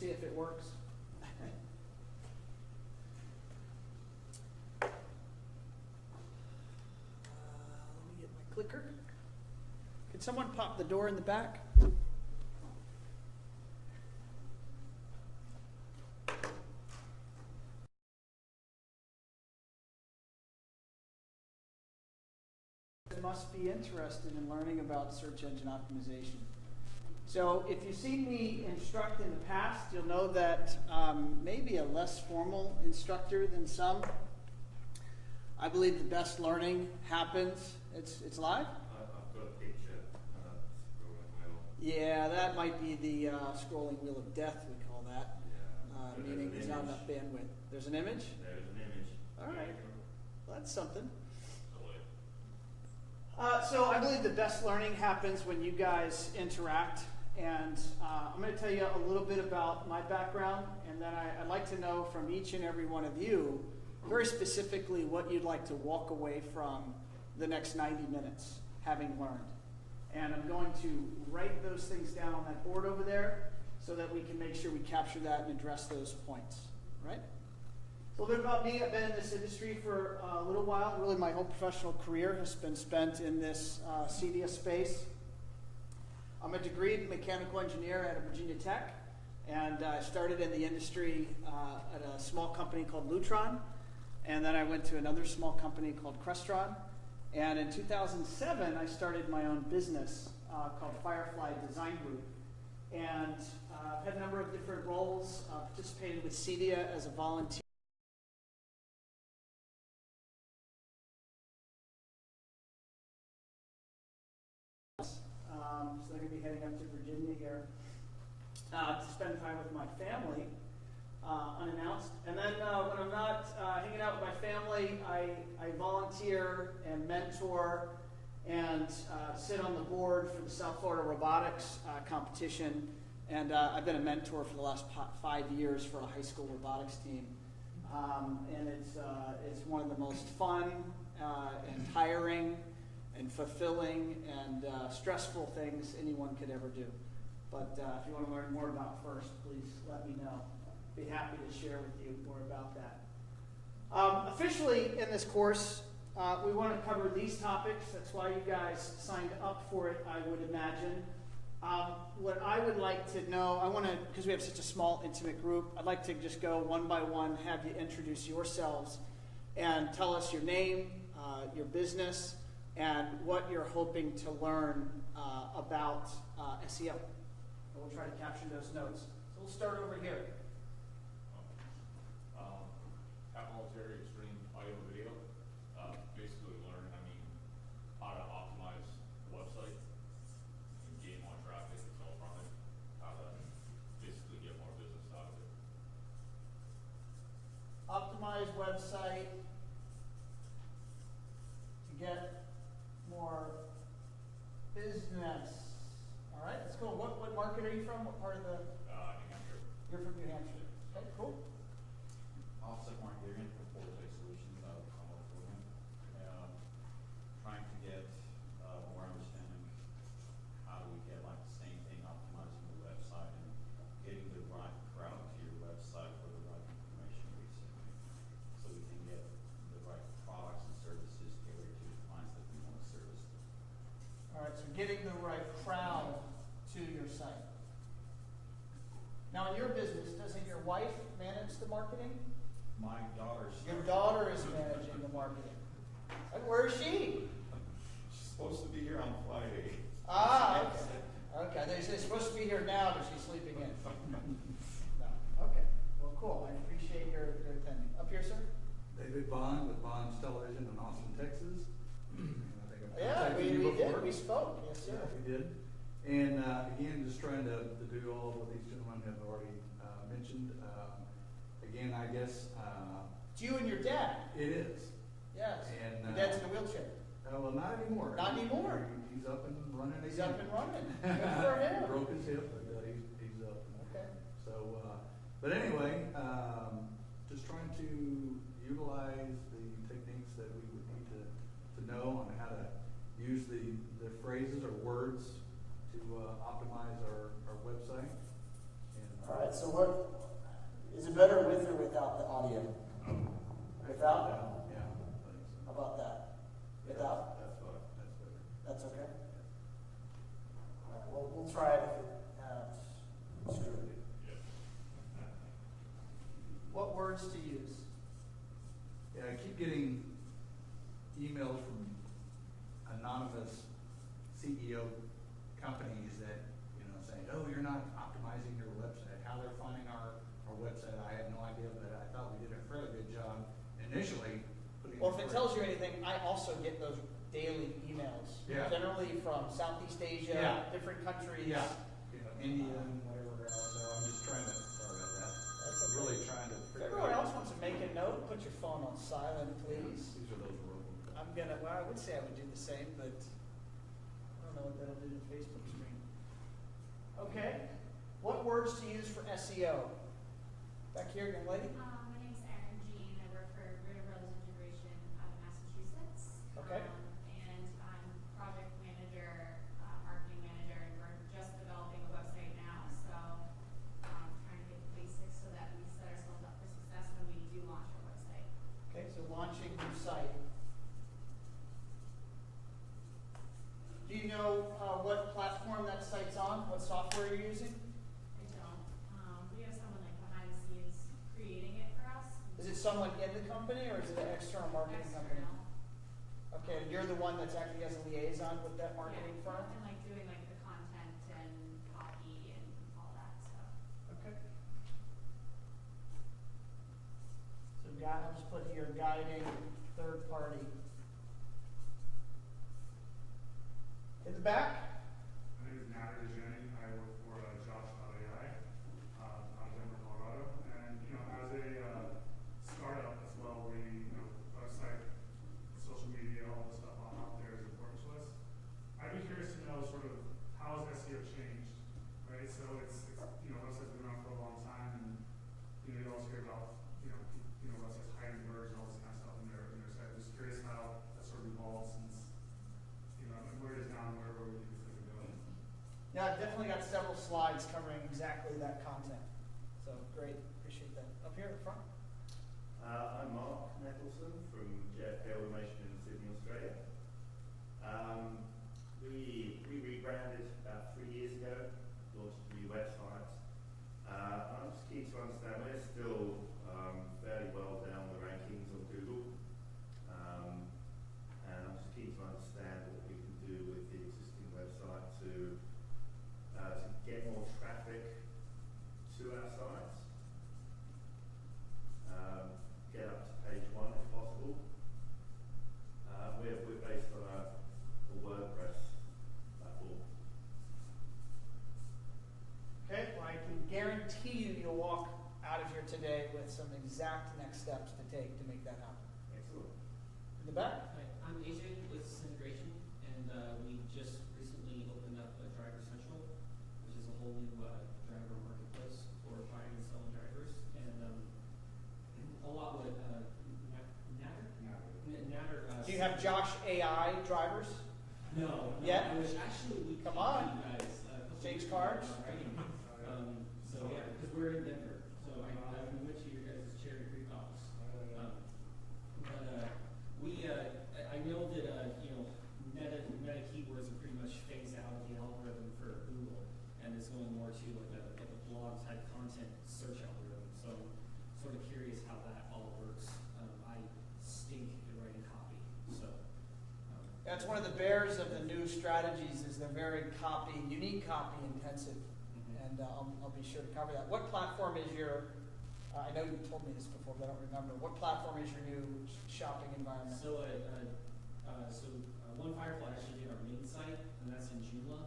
see if it works. Let me get my clicker. Could someone pop the door in the back? Must be interested in learning about search engine optimization. So if you've seen me instruct in the past, you'll know that maybe a less formal instructor than some. I believe the best learning happens. It's live? I've got a picture. Yeah, that might be the scrolling wheel of death, we call that. Yeah. Meaning there's not enough bandwidth. There's an image? There's an image. All right. Well, that's something. So I believe the best learning happens when you guys interact, and I'm going to tell you a little bit about my background, and then I'd like to know from each and every one of you very specifically what you'd like to walk away from the next 90 minutes having learned. And I'm going to write those things down on that board over there so that we can make sure we capture that and address those points, right? A little bit about me. I've been in this industry for a little while. Really, my whole professional career has been spent in this CEDIA space. I'm a degreed mechanical engineer at Virginia Tech, and I started in the industry at a small company called Lutron, and then I went to another small company called Crestron. And in 2007, I started my own business called Firefly Design Group. And I've had a number of different roles, participated with CEDIA as a volunteer. So they're going to be heading up to Virginia here to spend time with my family, unannounced. And then when I'm not hanging out with my family, I volunteer and mentor and sit on the board for the South Florida Robotics competition. And I've been a mentor for the last 5 years for a high school robotics team. And it's one of the most fun and tiring and fulfilling and stressful things anyone could ever do. But if you want to learn more about FIRST, please let me know. I'd be happy to share with you more about that. Officially in this course, we want to cover these topics. That's why you guys signed up for it, I would imagine. What I would like to know, because we have such a small, intimate group, I'd like to just go one by one, have you introduce yourselves and tell us your name, your business, and what you're hoping to learn about SEO. And we'll try to capture those notes. So we'll start over here. Military extreme audio video. Basically learn, how to optimize the website and gain more traffic and sell from it. How to basically get more business out of it. Optimize website to get more business. All right, that's cool. What market are you from? What part of the? New Hampshire. You're from New Hampshire. Okay, cool. Offset marketing for Forte Solutions out of California. Trying to get more understanding how do we get the same thing, optimizing the website and getting the right crowd to your website for the right information basically. So we can get the right products and services tailored to the clients that we want to service. All right, so getting the right crowd to your site. Now, in your business, doesn't your wife manage the marketing? My daughter's. Your daughter is managing the marketing. Where is she? She's supposed to be here on Friday. Ah, okay. Okay, they're supposed to be here now, but she's sleeping in. No. Okay. Well, cool. I appreciate your attending. Up here, sir? David Bond with Bond's Television in Austin, Texas. And I think I've Yeah, contacted we you did. before. We spoke. Yes, sir. Yeah, we did. And again, just trying to do all of what these gentlemen have already mentioned. Again, I guess It's you and your dad. it is. Yes. And, your dad's in a wheelchair. Well, not anymore. Not anymore. He's up and running again. He's up and running. Good for him. Broke his hip, but he's up. Okay. So, but anyway, just trying to utilize the techniques that we would need to know on how to use the phrases or words to optimize our website. And All right, so what, is it better with or without the audio? Without? Yeah, I think so. How about that? Without? That's fine. That's better. That's okay? All right, well, we'll try it if it's screwed. What words to use? Yeah, I keep getting emails from anonymous CEO companies that, saying, oh, you're not optimizing your website. How they're finding our website, I had no idea, but I thought we did a fairly good job initially putting. Well, if it tells you anything, I also get those daily emails. Yeah. Generally from Southeast Asia, Yeah. different countries. Yeah, India and whatever else, so I'm just trying to, sorry about that. That's okay. Really trying to If figure everyone out. else wants to make a note, put your phone on silent, please. These are those rules. Well, I would say I would do the same, but I don't know what that'll do to the Facebook screen. Okay. What words to use for SEO? Back here, young lady. My name is Erin Jean. I work for Ritter Brothers Integration out of Massachusetts. Okay. And I'm project manager, marketing manager, and we're just developing a website now. So trying to get the basics so that we set ourselves up for success when we do launch our website. Okay, so launching your site. Do you know what platform that site's on? What software you're using? I don't. We have someone like behind the scenes creating it for us. Is it someone in the company or is it an external marketing company? External. Okay, and you're the one that's acting as a liaison with that marketing Yeah, firm? and like doing like the content and copy and all that stuff. Okay. So I'll just put here guiding third party. In the back? My name is Nader Dejani. I work for Josh.ai out of Denver, Colorado. And, as a startup as well, we, website, social media, all the stuff out there is important to us. I'd be curious to know sort of how has SEO changed, right? So it's websites have been around for a long time, and, you always hear about, websites hiding words and all this kind of stuff in their site. Just curious how that sort of evolved since, where it is now and where we think it's going to go. Yeah, I've definitely got several slides covering exactly that content. So great, appreciate that. Up here at the front. I'm Mark Nicholson from JFK Automation in Sydney, Australia. We rebranded about 3 years ago, launched a new website. I'm just keen to understand, we're still fairly well down the rankings on Google. And I'm just keen to understand what we can do with the existing website to get more traffic to our sites. Get up to page 1 if possible. We're based on a WordPress platform. Okay, well, I can guarantee you'll walk out of here today with some exact next steps to take to make that happen. Excellent. In the back? Hi, I'm Adrian with Integration, and we just recently opened up a Driver Central, which is a whole new driver marketplace for buying and selling drivers. And a lot what Nader. Do you have Josh AI drivers? No. Yet? I wish actually we Come could on. you guys. A couple Jake's weeks cards? ago already. So yeah, because we're in Denver, so I went to your guys' Cherry Creek office. I know that meta keywords are pretty much phased out of the algorithm for Google, and it's going more to like a blog type content search algorithm. So I'm sort of curious how that all works. I stink at writing copy, so. That's one of the bears of the new strategies is they're very unique copy intensive. And I'll be sure to cover that. What platform is your, I know you told me this before, but I don't remember. What platform is your new shopping environment? So One Firefly actually did our main site, and that's in Joomla.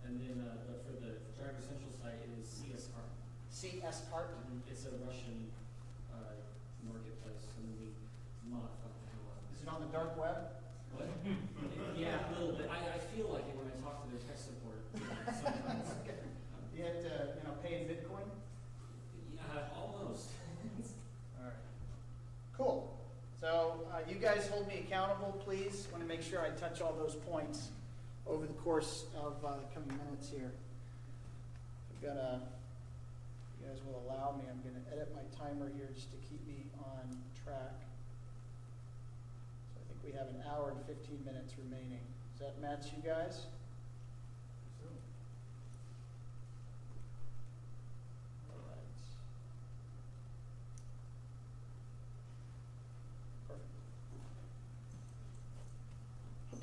And then for the Driver Central site, it is CS Cart. CS Cart? It's a Russian marketplace, and then we modified the hell out of Is it. it on the dark web? What? Yeah, a little bit. I feel like it when I talk to their tech support sometimes. You had to, pay in Bitcoin? Yeah, almost. All right. Cool. So you guys hold me accountable, please. Want to make sure I touch all those points over the course of the coming minutes here. We've got you guys will allow me, I'm going to edit my timer here just to keep me on track. So I think we have an hour and 15 minutes remaining. Does that match you guys? All right. Perfect.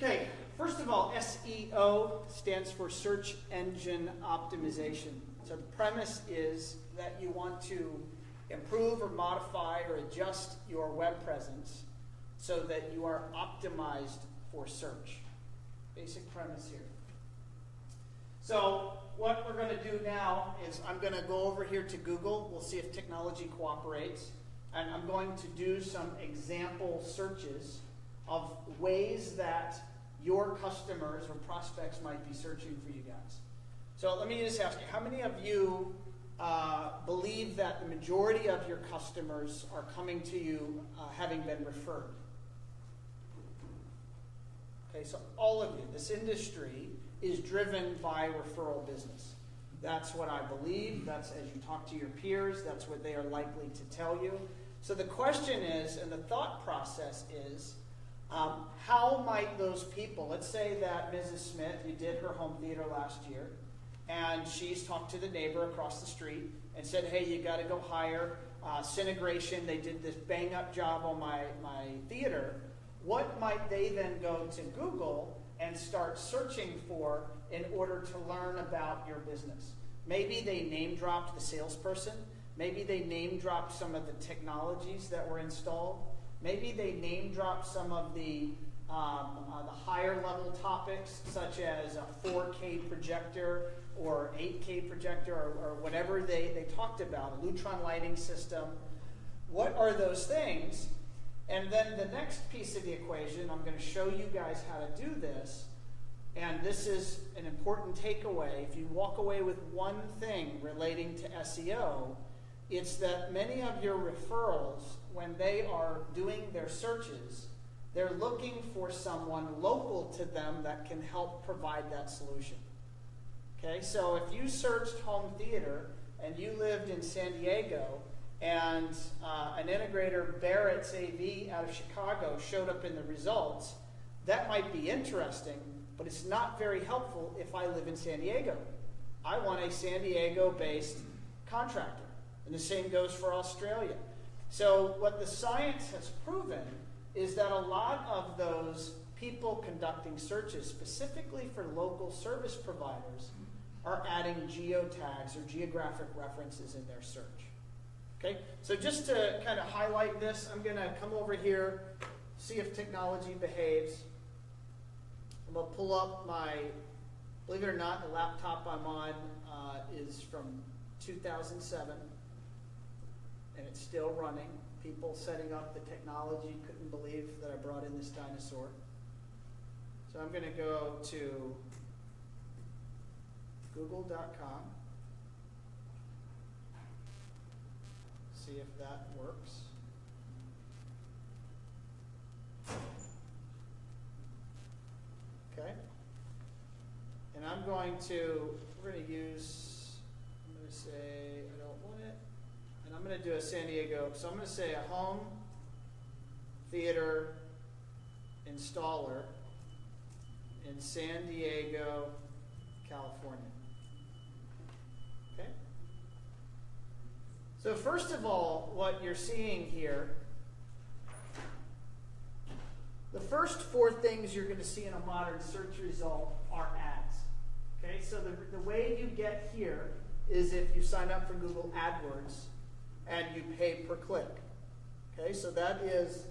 Okay, first of all, SEO stands for Search Engine Optimization. So the premise is that you want to improve or modify or adjust your web presence so that you are optimized for search. Basic premise here. So what we're going to do now is I'm going to go over here to Google. We'll see if technology cooperates. And I'm going to do some example searches of ways that your customers or prospects might be searching for you guys. So let me just ask you, how many of you believe that the majority of your customers are coming to you having been referred? Okay, so all of you, this industry is driven by referral business. That's what I believe. That's, as you talk to your peers, that's what they are likely to tell you. So the question is, and the thought process is, how might those people, let's say that Mrs. Smith, you did her home theater last year, and she's talked to the neighbor across the street and said, hey, you got to go hire Syntegration. They did this bang-up job on my theater. What might they then go to Google and start searching for in order to learn about your business? Maybe they name-dropped the salesperson. Maybe they name-dropped some of the technologies that were installed. Maybe they name-dropped some of the higher-level topics, such as a 4K projector or 8K projector or whatever they talked about, a Lutron lighting system. What are those things? And then the next piece of the equation, I'm going to show you guys how to do this. And this is an important takeaway. If you walk away with one thing relating to SEO, it's that many of your referrals, when they are doing their searches, they're looking for someone local to them that can help provide that solution. Okay, so if you searched home theater and you lived in San Diego and an integrator, Barrett's AV out of Chicago, showed up in the results, that might be interesting, but it's not very helpful if I live in San Diego. I want a San Diego-based contractor. And the same goes for Australia. So what the science has proven is that a lot of those people conducting searches, specifically for local service providers, are adding geotags or geographic references in their search. Okay, so just to kind of highlight this, I'm going to come over here, see if technology behaves. I'm going to pull up my, believe it or not, the laptop I'm on is from 2007. And it's still running. People setting up the technology couldn't believe that I brought in this dinosaur. So I'm going to go to google.com. See if that works. Okay. And I'm going to, we're going to use, I'm going to say, I don't want it. And I'm going to do a San Diego, so I'm going to say a home theater installer in San Diego, California. Okay? So first of all, what you're seeing here, the first four things you're going to see in a modern search result are ads. Okay, so the way you get here is if you sign up for Google AdWords and you pay per click. Okay, so that is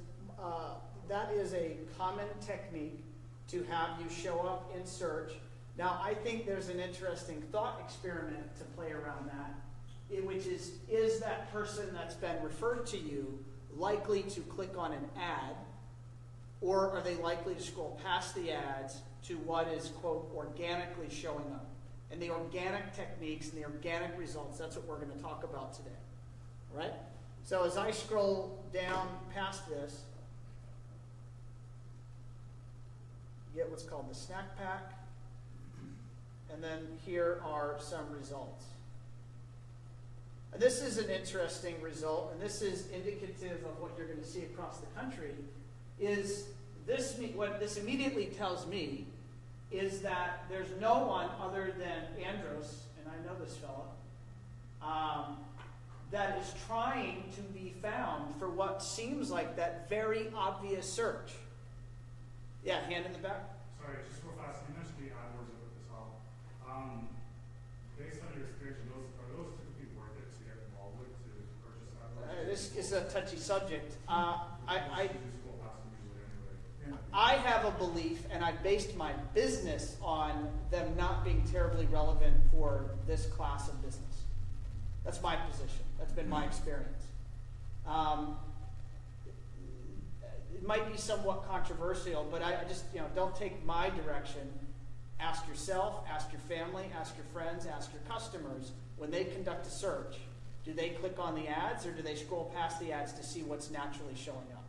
a common technique to have you show up in search. Now, I think there's an interesting thought experiment to play around that, which is that person that's been referred to you likely to click on an ad, or are they likely to scroll past the ads to what is, quote, organically showing up? And the organic techniques and the organic results, that's what we're going to talk about today. All right? So as I scroll down past this, you get what's called the snack pack. And then here are some results. This is an interesting result, and this is indicative of what you're going to see across the country, is this, what this immediately tells me is that there's no one other than Andros, and I know this fella, that is trying to be found for what seems like that very obvious search. Yeah, hand in the back. Sorry, just real fast, you mentioned the AdWords as well. Based on your experience, are those typically worth it to get involved with to purchase AdWords? This is a touchy subject. Yeah. I have a belief, and I based my business on them not being terribly relevant for this class of business. That's my position. That's been my experience. It might be somewhat controversial, but I just, don't take my direction. Ask yourself, ask your family, ask your friends, ask your customers. When they conduct a search, do they click on the ads or do they scroll past the ads to see what's naturally showing up?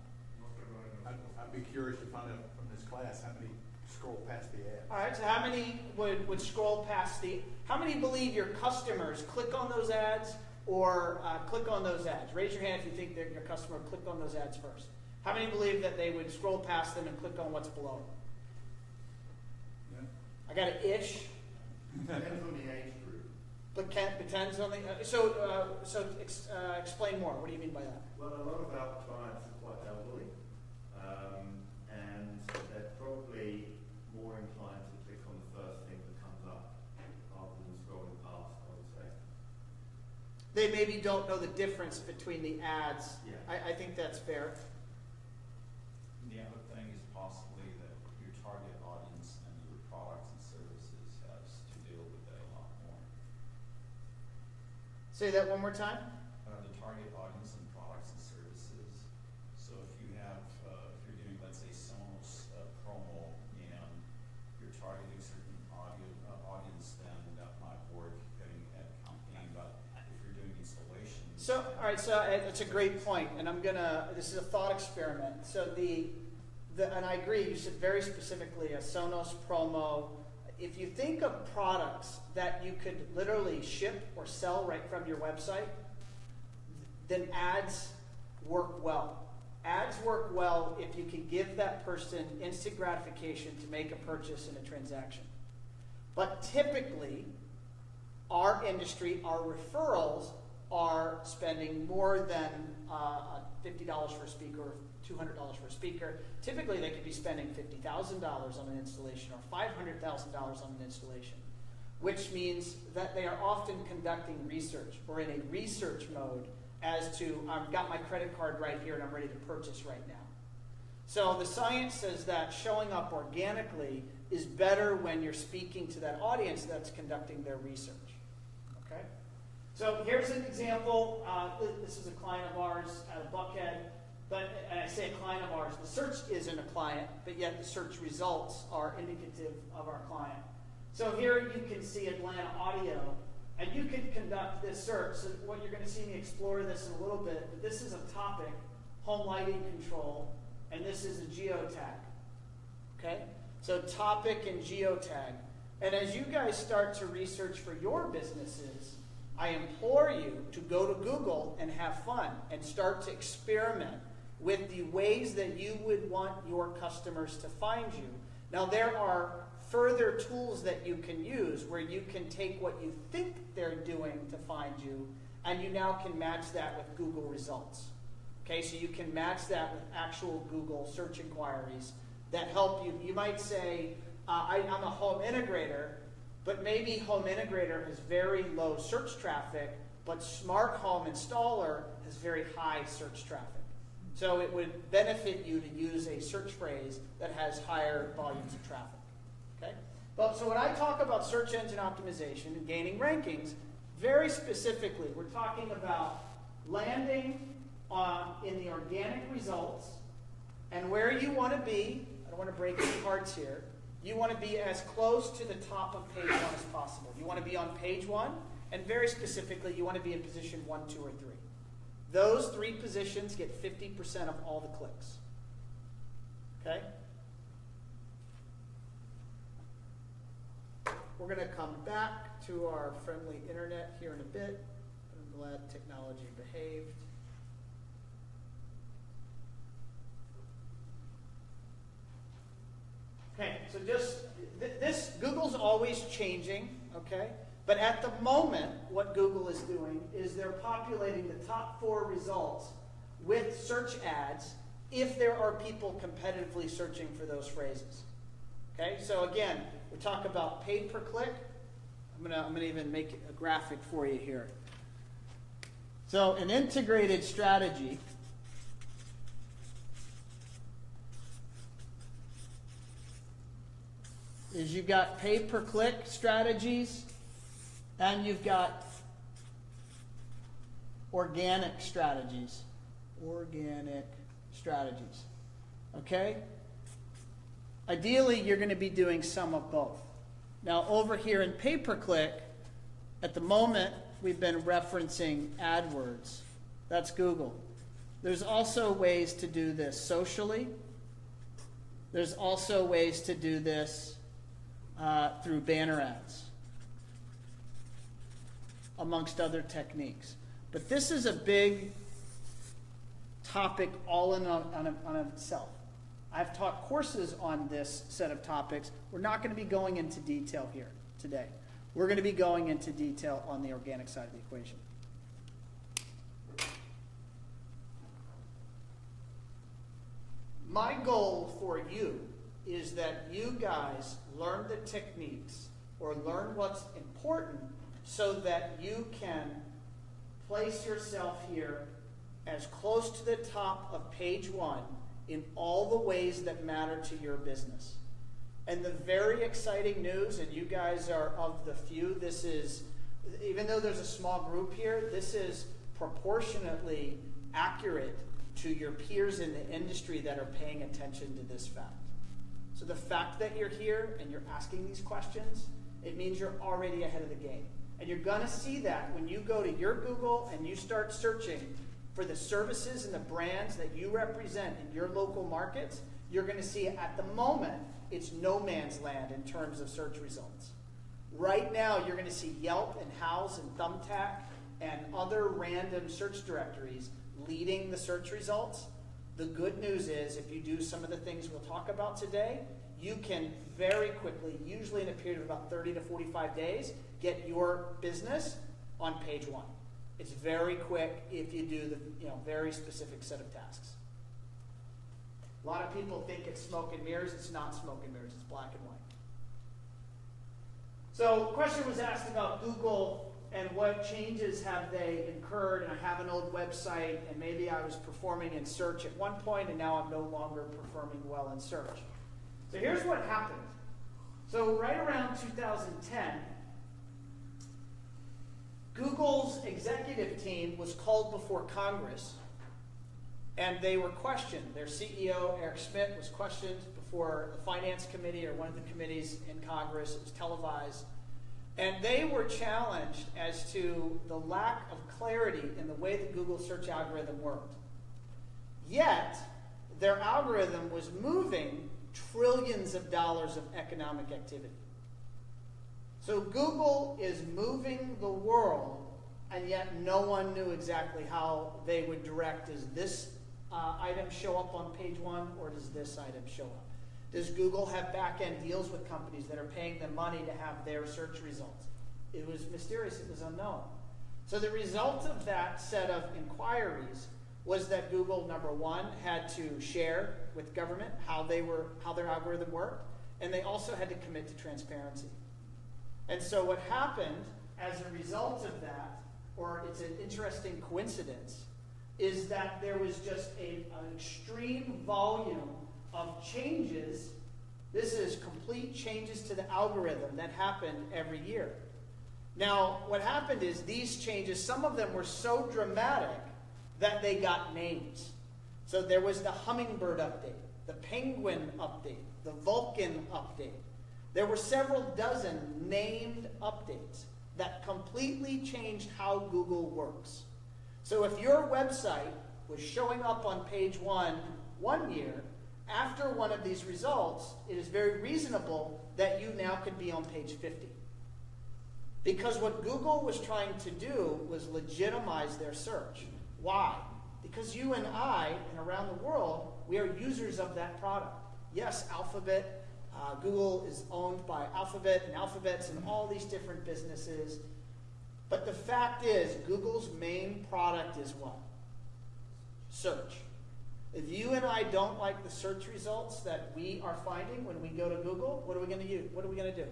I'd be curious to find out from this class how many scroll past the ads. All right, so how many would scroll past how many believe your customers click on those ads or click on those ads? Raise your hand if you think that your customer clicked on those ads first. How many believe that they would scroll past them and click on what's below it? Yeah. I got an ish. Depends on the age group. But depends on the. Explain more. What do you mean by that? Well, a lot of our clients are quite elderly, and they're probably more inclined to click on the first thing that comes up rather than scrolling past, I would say. They maybe don't know the difference between the ads. Yeah. I think that's fair. The other thing is possibly that your target audience and your products and services has to deal with that a lot more. Say that one more time. The target audience and products and services. So if you have, if you're doing, let's say, Sonos promo and you're targeting certain audience, then that might work getting at campaign. But if you're doing installations. So, all right. So it's a great point, and this is a thought experiment. So and I agree. You said very specifically a Sonos promo. If you think of products that you could literally ship or sell right from your website, then ads work well. Ads work well if you can give that person instant gratification to make a purchase in a transaction. But typically, our industry, our referrals are spending more than $50 for a speaker or $200 for a speaker. Typically, they could be spending $50,000 on an installation or $500,000 on an installation, which means that they are often conducting research or in a research mode as to, I've got my credit card right here and I'm ready to purchase right now. So the science says that showing up organically is better when you're speaking to that audience that's conducting their research. Okay? So here's an example. This is a client of ours at a Buckhead. And I say a client of ours. The search isn't a client, but yet the search results are indicative of our client. So here you can see Atlanta Audio, and you could conduct this search. So what you're going to see me explore this in a little bit, but this is a topic, home lighting control, and this is a geotag. Okay? So topic and geotag. And as you guys start to research for your businesses, I implore you to go to Google and have fun and start to experiment with the ways that you would want your customers to find you. Now, there are further tools that you can use where you can take what you think they're doing to find you, and you now can match that with Google results. Okay, so you can match that with actual Google search inquiries that help you. You might say, I'm a home integrator, but maybe home integrator has very low search traffic, but smart home installer has very high search traffic. So it would benefit you to use a search phrase that has higher volumes of traffic. Okay? Well, so when I talk about search engine optimization and gaining rankings, very specifically, we're talking about landing in the organic results and where you want to be. I don't want to break any hearts here. You want to be as close to the top of page 1 as possible. You want to be on page 1, and very specifically, you want to be in position 1, 2, or 3. Those 3 positions get 50% of all the clicks. Okay? We're going to come back to our friendly internet here in a bit. glad technology behaved. Okay, so just this, Google's always changing, okay? But at the moment, what Google is doing is they're populating the top 4 results with search ads if there are people competitively searching for those phrases. Okay, so again, we talk about paid per click. I'm gonna even make a graphic for you here. So an integrated strategy is you've got pay-per-click strategies and you've got organic strategies. Organic strategies. Okay? Ideally, you're going to be doing some of both. Now, over here in pay-per-click, at the moment, we've been referencing AdWords. That's Google. There's also ways to do this socially. There's also ways to do this through banner ads, amongst other techniques. But this is a big topic all in on itself. I've taught courses on this set of topics. We're not going to be going into detail here today. We're going to be going into detail on the organic side of the equation. My goal for you is that you guys learn the techniques or learn what's important so that you can place yourself here as close to the top of page 1 in all the ways that matter to your business. And the very exciting news, and you guys are of the few, this is, even though there's a small group here, this is proportionately accurate to your peers in the industry that are paying attention to this fact. So the fact that you're here and you're asking these questions, it means you're already ahead of the game. And you're going to see that when you go to your Google and you start searching for the services and the brands that you represent in your local markets, you're going to see at the moment it's no man's land in terms of search results. Right now, you're going to see Yelp and Houzz and Thumbtack and other random search directories leading the search results. The good news is if you do some of the things we'll talk about today, you can very quickly, usually in a period of about 30 to 45 days, get your business on page 1. It's very quick if you do the very specific set of tasks. A lot of people think it's smoke and mirrors. It's not smoke and mirrors. It's black and white. So a question was asked about Google and what changes have they incurred. And I have an old website, and maybe I was performing in search at one point, and now I'm no longer performing well in search. So here's what happened. So right around 2010, Google's executive team was called before Congress, and they were questioned. Their CEO, Eric Schmidt, was questioned before the Finance Committee or one of the committees in Congress. It was televised. And they were challenged as to the lack of clarity in the way the Google search algorithm worked. Yet, their algorithm was moving trillions of dollars of economic activity. So Google is moving the world, and yet no one knew exactly how they would direct. Does this item show up on page 1, or does this item show up? Does Google have back-end deals with companies that are paying them money to have their search results? It was mysterious. It was unknown. So the result of that set of inquiries was that Google, number 1, had to share with government how their algorithm worked, and they also had to commit to transparency. And so what happened as a result of that, or it's an interesting coincidence, is that there was just an extreme volume of changes. This is complete changes to the algorithm that happened every year. Now, what happened is these changes, some of them were so dramatic that they got names. So there was the Hummingbird update, the Penguin update, the Vulcan update. There were several dozen named updates that completely changed how Google works. So if your website was showing up on page 1 one year, after one of these results, it is very reasonable that you now could be on page 50. Because what Google was trying to do was legitimize their search. Why? Because you and I, and around the world, we are users of that product. Yes, Alphabet, Google is owned by Alphabet, and Alphabet's in all these different businesses. But the fact is, Google's main product is what? Search. If you and I don't like the search results that we are finding when we go to Google, what are we going to use? What are we going to do?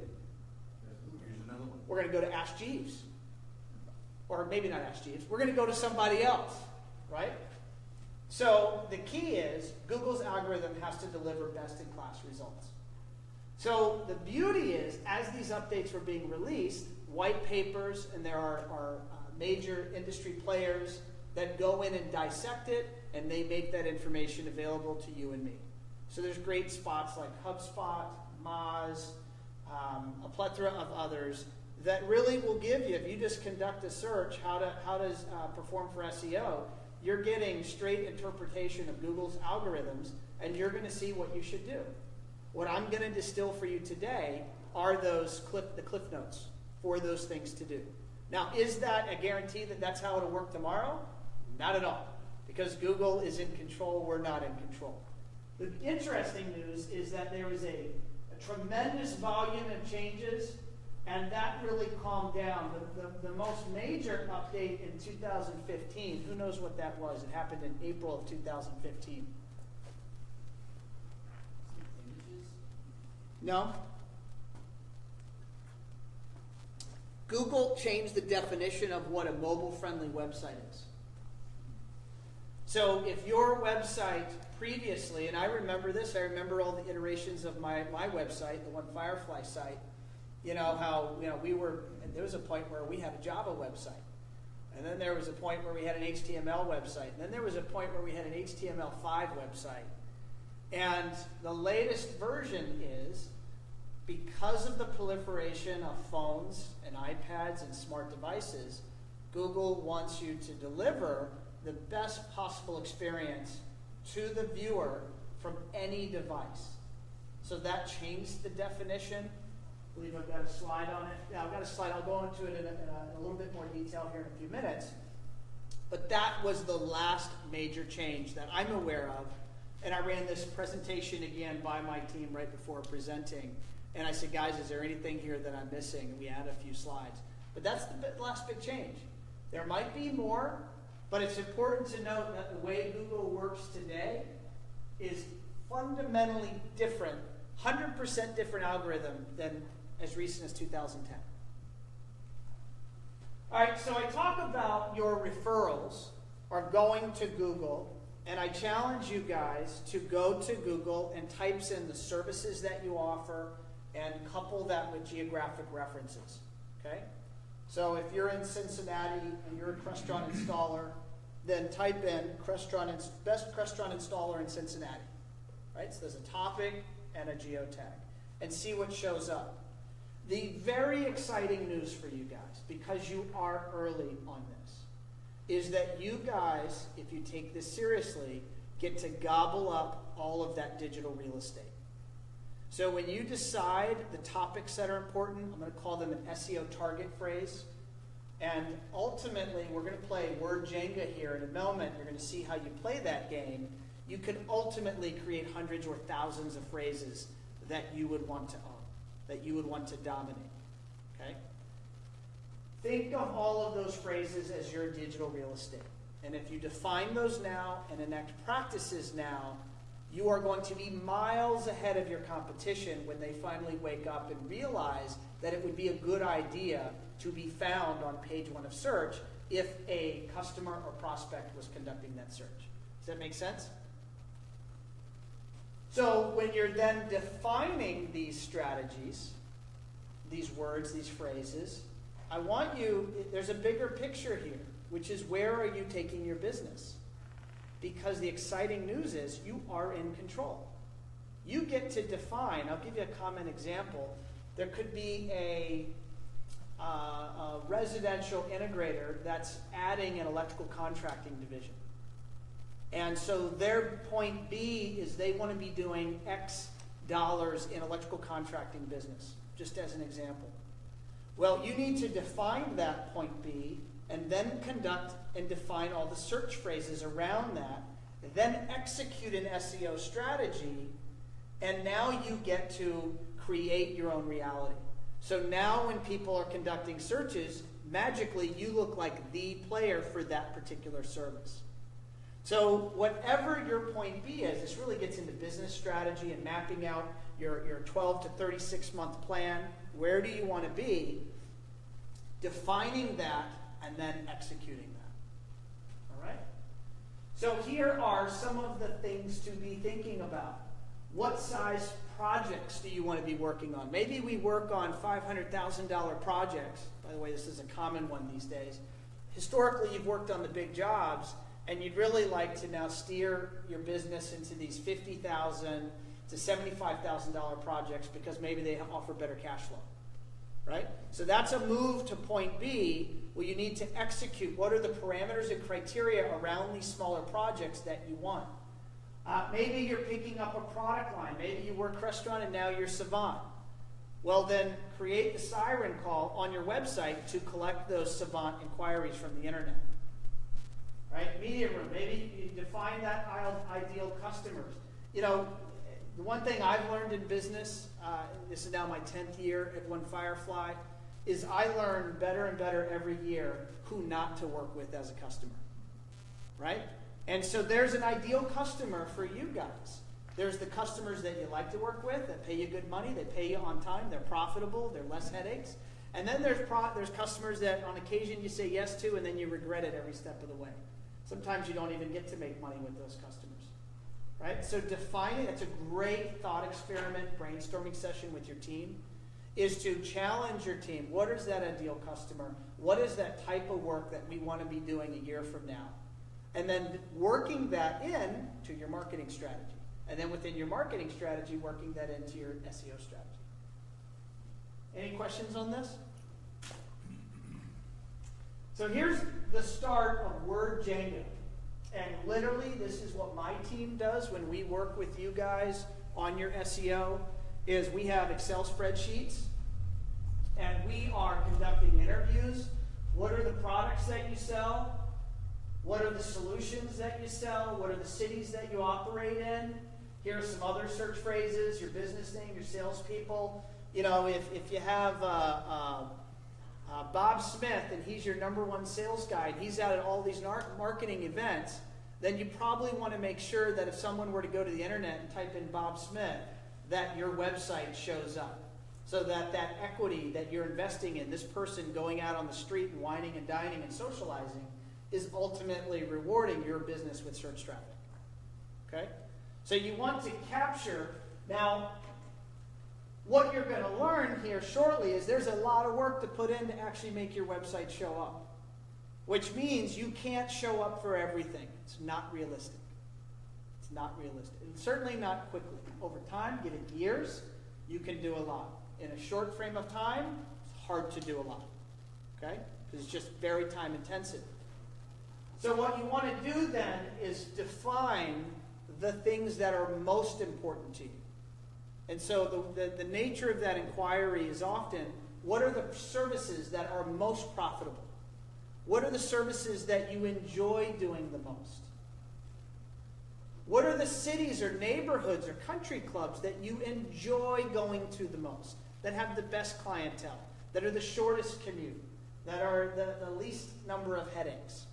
Here's another one. We're going to go to Ask Jeeves. Or maybe not Ask Jeeves. We're going to go to somebody else, right? So the key is Google's algorithm has to deliver best-in-class results. So the beauty is, as these updates were being released, white papers, and there are major industry players that go in and dissect it, and they make that information available to you and me. So there's great spots like HubSpot, Moz, a plethora of others that really will give you, if you just conduct a search, how does perform for SEO, you're getting straight interpretation of Google's algorithms, and you're going to see what you should do. What I'm going to distill for you today are the cliff notes for those things to do. Now, is that a guarantee that that's how it'll work tomorrow? Not at all. Because Google is in control, we're not in control. The interesting news is that there is a tremendous volume of changes, and that really calmed down. The most major update in 2015, who knows what that was? It happened in April of 2015. No? Google changed the definition of what a mobile-friendly website is. So if your website previously, and I remember this, I remember all the iterations of my website, the One Firefly site, you know, how, you know, there was a point where we had a Java website. And then there was a point where we had an HTML website. And then there was a point where we had an HTML5 website. And the latest version is, because of the proliferation of phones and iPads and smart devices, Google wants you to deliver the best possible experience to the viewer from any device. So that changed the definition. I believe I've got a slide on it. Yeah, I've got a slide. I'll go into it in a little bit more detail here in a few minutes. But that was the last major change that I'm aware of. And I ran this presentation again by my team right before presenting. And I said, guys, is there anything here that I'm missing? And we had a few slides. But that's the last big change. There might be more, but it's important to note that the way Google works today is fundamentally different, 100% different algorithm than as recent as 2010. All right, so I talk about your referrals are going to Google, and I challenge you guys to go to Google and type in the services that you offer and couple that with geographic references, okay? So if you're in Cincinnati and you're a Crestron installer, then type in best Crestron installer in Cincinnati, right? So there's a topic and a geotag, and see what shows up. The very exciting news for you guys, because you are early on this, is that you guys, if you take this seriously, get to gobble up all of that digital real estate. So when you decide the topics that are important, I'm going to call them an SEO target phrase. And ultimately, we're going to play word Jenga here in a moment. You're going to see how you play that game. You could ultimately create hundreds or thousands of phrases that you would want to own, that you would want to dominate. Okay? Think of all of those phrases as your digital real estate. And if you define those now and enact practices now, you are going to be miles ahead of your competition when they finally wake up and realize that it would be a good idea to be found on page 1 of search if a customer or prospect was conducting that search. Does that make sense? So when you're then defining these strategies, these words, these phrases, I want you, there's a bigger picture here, which is where are you taking your business? Because the exciting news is you are in control. You get to define, I'll give you a common example. There could be a residential integrator that's adding an electrical contracting division. And so their point B is they want to be doing X dollars in electrical contracting business, just as an example. Well, you need to define that point B and then conduct and define all the search phrases around that, then execute an SEO strategy, and now you get to create your own reality. So now when people are conducting searches, magically you look like the player for that particular service. So whatever your point B is, this really gets into business strategy and mapping out your 12 to 36 month plan. Where do you want to be? Defining that and then executing that. All right? So here are some of the things to be thinking about. What size projects do you want to be working on? Maybe we work on $500,000 projects. By the way, this is a common one these days. Historically, you've worked on the big jobs, and you'd really like to now steer your business into these $50,000 to $75,000 projects because maybe they offer better cash flow. Right? So that's a move to point B where you need to execute. What are the parameters and criteria around these smaller projects that you want? Maybe you're picking up a product line. Maybe you work restaurant and now you're savant. Well, then create the siren call on your website to collect those savant inquiries from the internet. Right? Media room. Maybe you define that ideal customers. You know, the one thing I've learned in business, this is now my 10th year at One Firefly, is I learn better and better every year who not to work with as a customer. Right? And so there's an ideal customer for you guys. There's the customers that you like to work with, that pay you good money, they pay you on time, they're profitable, they're less headaches. And then there's customers that on occasion you say yes to and then you regret it every step of the way. Sometimes you don't even get to make money with those customers. Right? So defining, it's a great thought experiment, brainstorming session with your team, is to challenge your team. What is that ideal customer? What is that type of work that we want to be doing a year from now? And then working that in to your marketing strategy. And then within your marketing strategy, working that into your SEO strategy. Any questions on this? So here's the start of Word Jenga. And literally, this is what my team does when we work with you guys on your SEO, is we have Excel spreadsheets, and we are conducting interviews. What are the products that you sell? What are the solutions that you sell? What are the cities that you operate in? Here are some other search phrases, your business name, your salespeople. You know, if you have Bob Smith and he's your #1 sales guy and he's out at all these marketing events, then you probably want to make sure that if someone were to go to the internet and type in Bob Smith, that your website shows up. So that that equity that you're investing in, this person going out on the street and whining and dining and socializing, is ultimately rewarding your business with search traffic. Okay? So you want to capture. Now, what you're going to learn here shortly is there's a lot of work to put in to actually make your website show up. Which means you can't show up for everything. It's not realistic. It's not realistic. And certainly not quickly. Over time, give it years, you can do a lot. In a short frame of time, it's hard to do a lot. Okay? Because it's just very time intensive. So what you want to do then is define the things that are most important to you. And so the nature of that inquiry is often, what are the services that are most profitable? What are the services that you enjoy doing the most? What are the cities or neighborhoods or country clubs that you enjoy going to the most, that have the best clientele, that are the shortest commute, that are the least number of headaches?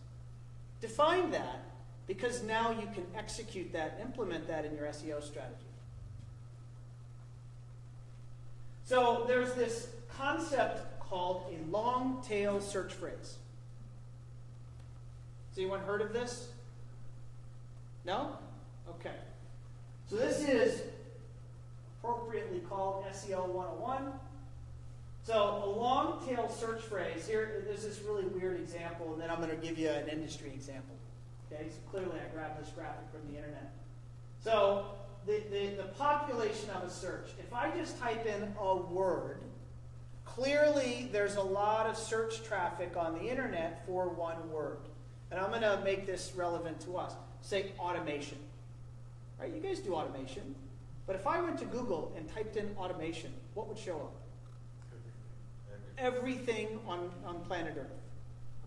Define that, because now you can execute that and implement that in your SEO strategy. So there's this concept called a long tail search phrase. Has anyone heard of this? No? Okay. So this is appropriately called SEO 101. So a long tail search phrase, here there's this really weird example, and then I'm going to give you an industry example. Okay, so clearly I grabbed this graphic from the internet. So the population of a search, if I just type in a word, clearly there's a lot of search traffic on the internet for one word. And I'm going to make this relevant to us. Say automation. Right? You guys do automation. But if I went to Google and typed in automation, what would show up? everything on planet Earth.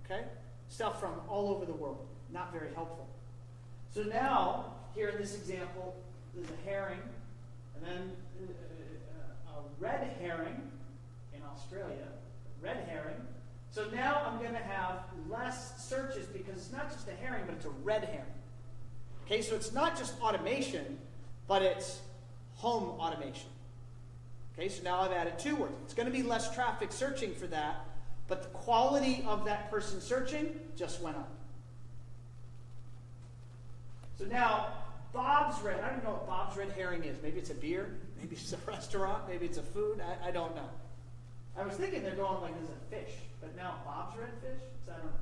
Okay? Stuff from all over the world. Not very helpful. So now, here in this example, there's a herring, and then a red herring in Australia. Red herring. So now I'm going to have less searches because it's not just a herring, but it's a red herring. Okay, so it's not just automation, but it's home automation. Okay, so now I've added 2 words. It's going to be less traffic searching for that, but the quality of that person searching just went up. So now, Bob's Red, I don't know what Bob's Red Herring is. Maybe it's a beer, maybe it's a restaurant, maybe it's a food, I don't know. I was thinking they're going like this is a fish, but now Bob's Red Fish? So I don't know.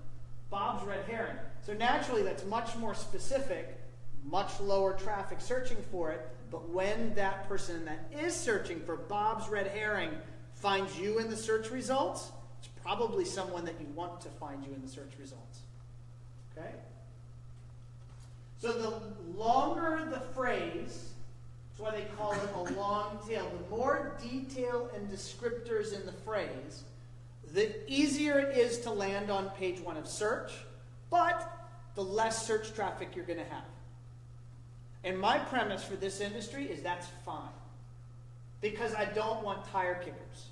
Bob's Red Herring. So naturally that's much more specific, much lower traffic searching for it, but when that person that is searching for Bob's Red Herring finds you in the search results, it's probably someone that you want to find you in the search results. Okay? So the longer the phrase, that's why they call it a long tail, the more detail and descriptors in the phrase, the easier it is to land on page 1 of search, but the less search traffic you're going to have. And my premise for this industry is that's fine. Because I don't want tire kickers.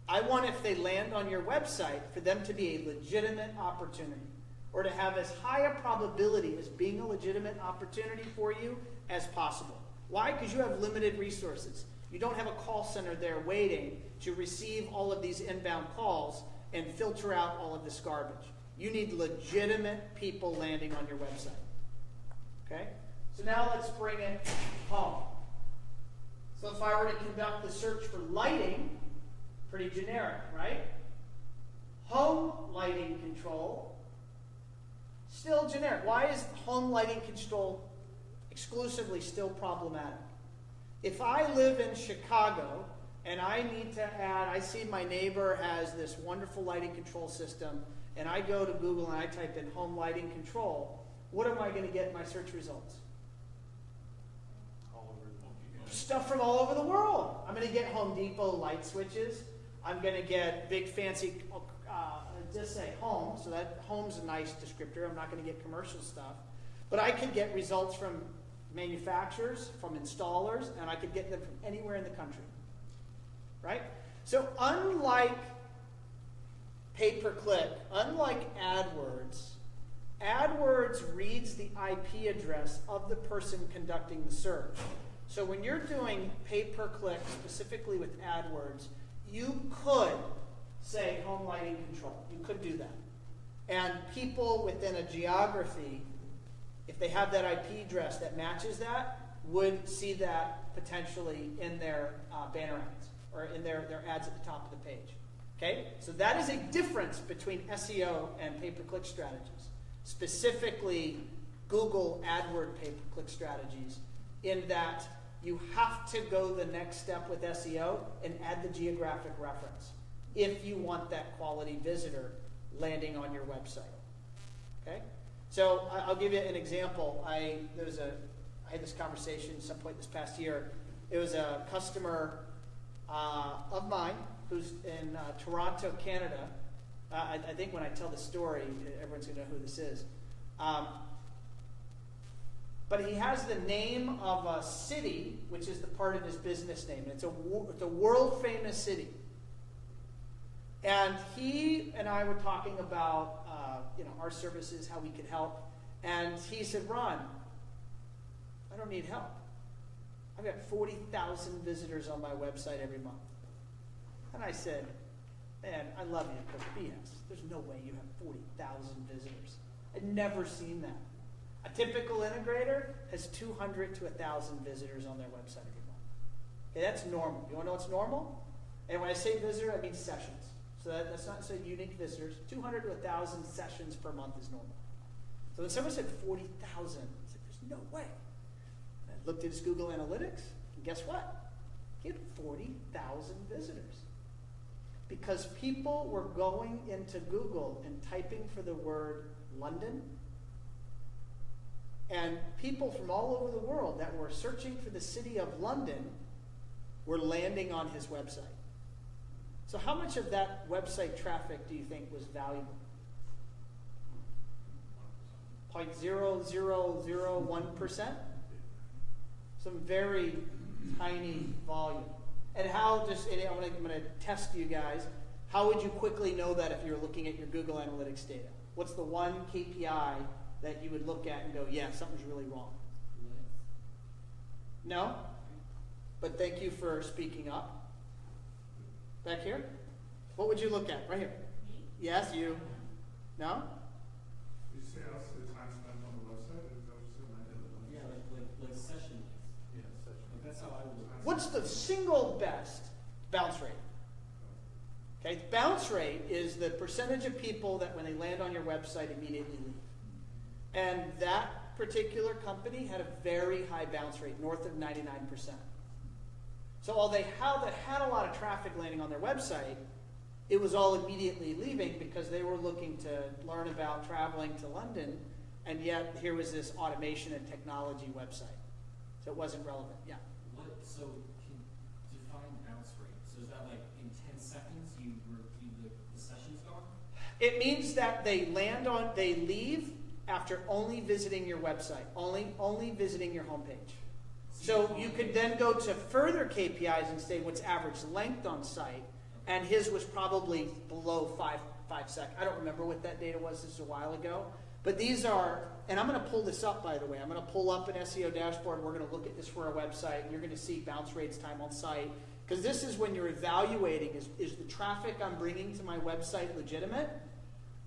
I want, if they land on your website, for them to be a legitimate opportunity, or to have as high a probability as being a legitimate opportunity for you as possible. Why? Because you have limited resources. You don't have a call center there waiting to receive all of these inbound calls and filter out all of this garbage. You need legitimate people landing on your website. Okay? So now let's bring it home. So if I were to conduct the search for lighting, pretty generic, right? Home lighting control, still generic. Why is home lighting control exclusively still problematic? If I live in Chicago and I need to add, I see my neighbor has this wonderful lighting control system, and I go to Google and I type in home lighting control, what am I going to get in my search results? Stuff from all over the world. I'm going to get Home Depot light switches. I'm going to get big fancy, just say home, so that home's a nice descriptor. I'm not going to get commercial stuff. But I could get results from manufacturers, from installers, and I could get them from anywhere in the country. Right? So unlike pay-per-click, unlike AdWords, AdWords reads the IP address of the person conducting the search. So when you're doing pay-per-click, specifically with AdWords, you could say home lighting control. You could do that. And people within a geography, if they have that IP address that matches that, would see that potentially in their banner ads or in their ads at the top of the page. Okay? So that is a difference between SEO and pay-per-click strategies. Specifically, Google AdWord pay-per-click strategies, in that you have to go the next step with SEO and add the geographic reference if you want that quality visitor landing on your website. Okay? So I'll give you an example. I had this conversation at some point this past year. It was a customer of mine who's in Toronto, Canada. I think when I tell the story, everyone's going to know who this is. But he has the name of a city, which is the part of his business name. It's a world-famous city. And he and I were talking about our services, how we could help. And he said, Ron, I don't need help. I've got 40,000 visitors on my website every month. And I said, man, I love you, but BS. There's no way you have 40,000 visitors. I'd never seen that. A typical integrator has 200 to 1,000 visitors on their website every month. Okay, that's normal. You want to know what's normal? And when I say visitor, I mean sessions. So that's not so unique visitors. 200 to 1,000 sessions per month is normal. So when someone said 40,000, I said, there's no way. And I looked at his Google Analytics, and guess what? He had 40,000 visitors. Because people were going into Google and typing for the word London. And people from all over the world that were searching for the city of London were landing on his website. So how much of that website traffic do you think was valuable? 0.0001%? Some very tiny volume. And how, and I'm going to test you guys, how would you quickly know that if you're looking at your Google Analytics data? What's the one KPI that you would look at and go, yeah, something's really wrong? No? But thank you for speaking up. Back here? What would you look at? Right here. Yes, you. No? Did you say also the time spent on the website? Is that what you said? Yeah, like session. Yeah, session. Like that's how I would. What's the single best bounce rate? Okay, bounce rate is the percentage of people that when they land on your website immediately leave. And that particular company had a very high bounce rate, north of 99%. So while they had a lot of traffic landing on their website, it was all immediately leaving because they were looking to learn about traveling to London, and yet here was this automation and technology website. So it wasn't relevant, yeah. So can define bounce rate. So is that like in 10 seconds the session's gone? It means that they leave after only visiting your website, only visiting your homepage. So you could then go to further KPIs and say what's average length on site, and his was probably below 5 seconds. I don't remember what that data was, this was a while ago. But these are, and I'm going to pull this up, by the way. I'm going to pull up an SEO dashboard. We're going to look at this for our website. And you're going to see bounce rates, time on site. Because this is when you're evaluating, is the traffic I'm bringing to my website legitimate?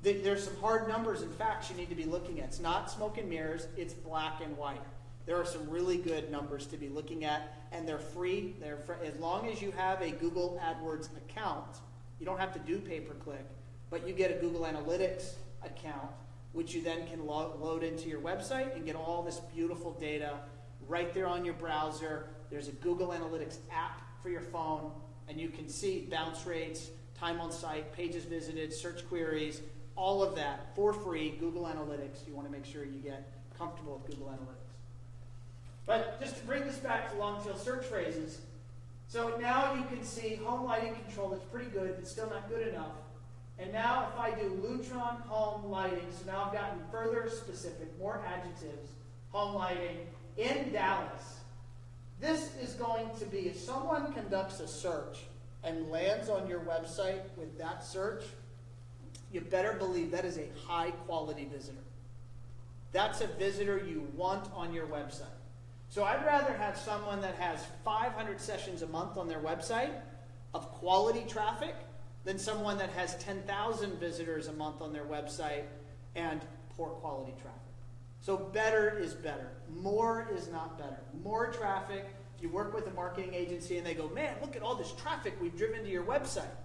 There's some hard numbers and facts you need to be looking at. It's not smoke and mirrors. It's black and white. There are some really good numbers to be looking at, and they're free. As long as you have a Google AdWords account, you don't have to do pay-per-click, but you get a Google Analytics account, which you then can load into your website and get all this beautiful data right there on your browser. There's a Google Analytics app for your phone, and you can see bounce rates, time on site, pages visited, search queries, all of that for free. Google Analytics, you want to make sure you get comfortable with Google Analytics. But just to bring this back to long tail search phrases, so now you can see home lighting control, that's pretty good, but still not good enough. And now if I do Lutron home lighting, so now I've gotten further specific, more adjectives, home lighting in Dallas. This is going to be, if someone conducts a search and lands on your website with that search, you better believe that is a high quality visitor. That's a visitor you want on your website. So I'd rather have someone that has 500 sessions a month on their website of quality traffic than someone that has 10,000 visitors a month on their website and poor quality traffic. So better is better. More is not better. More traffic. If you work with a marketing agency and they go, man, look at all this traffic we've driven to your website.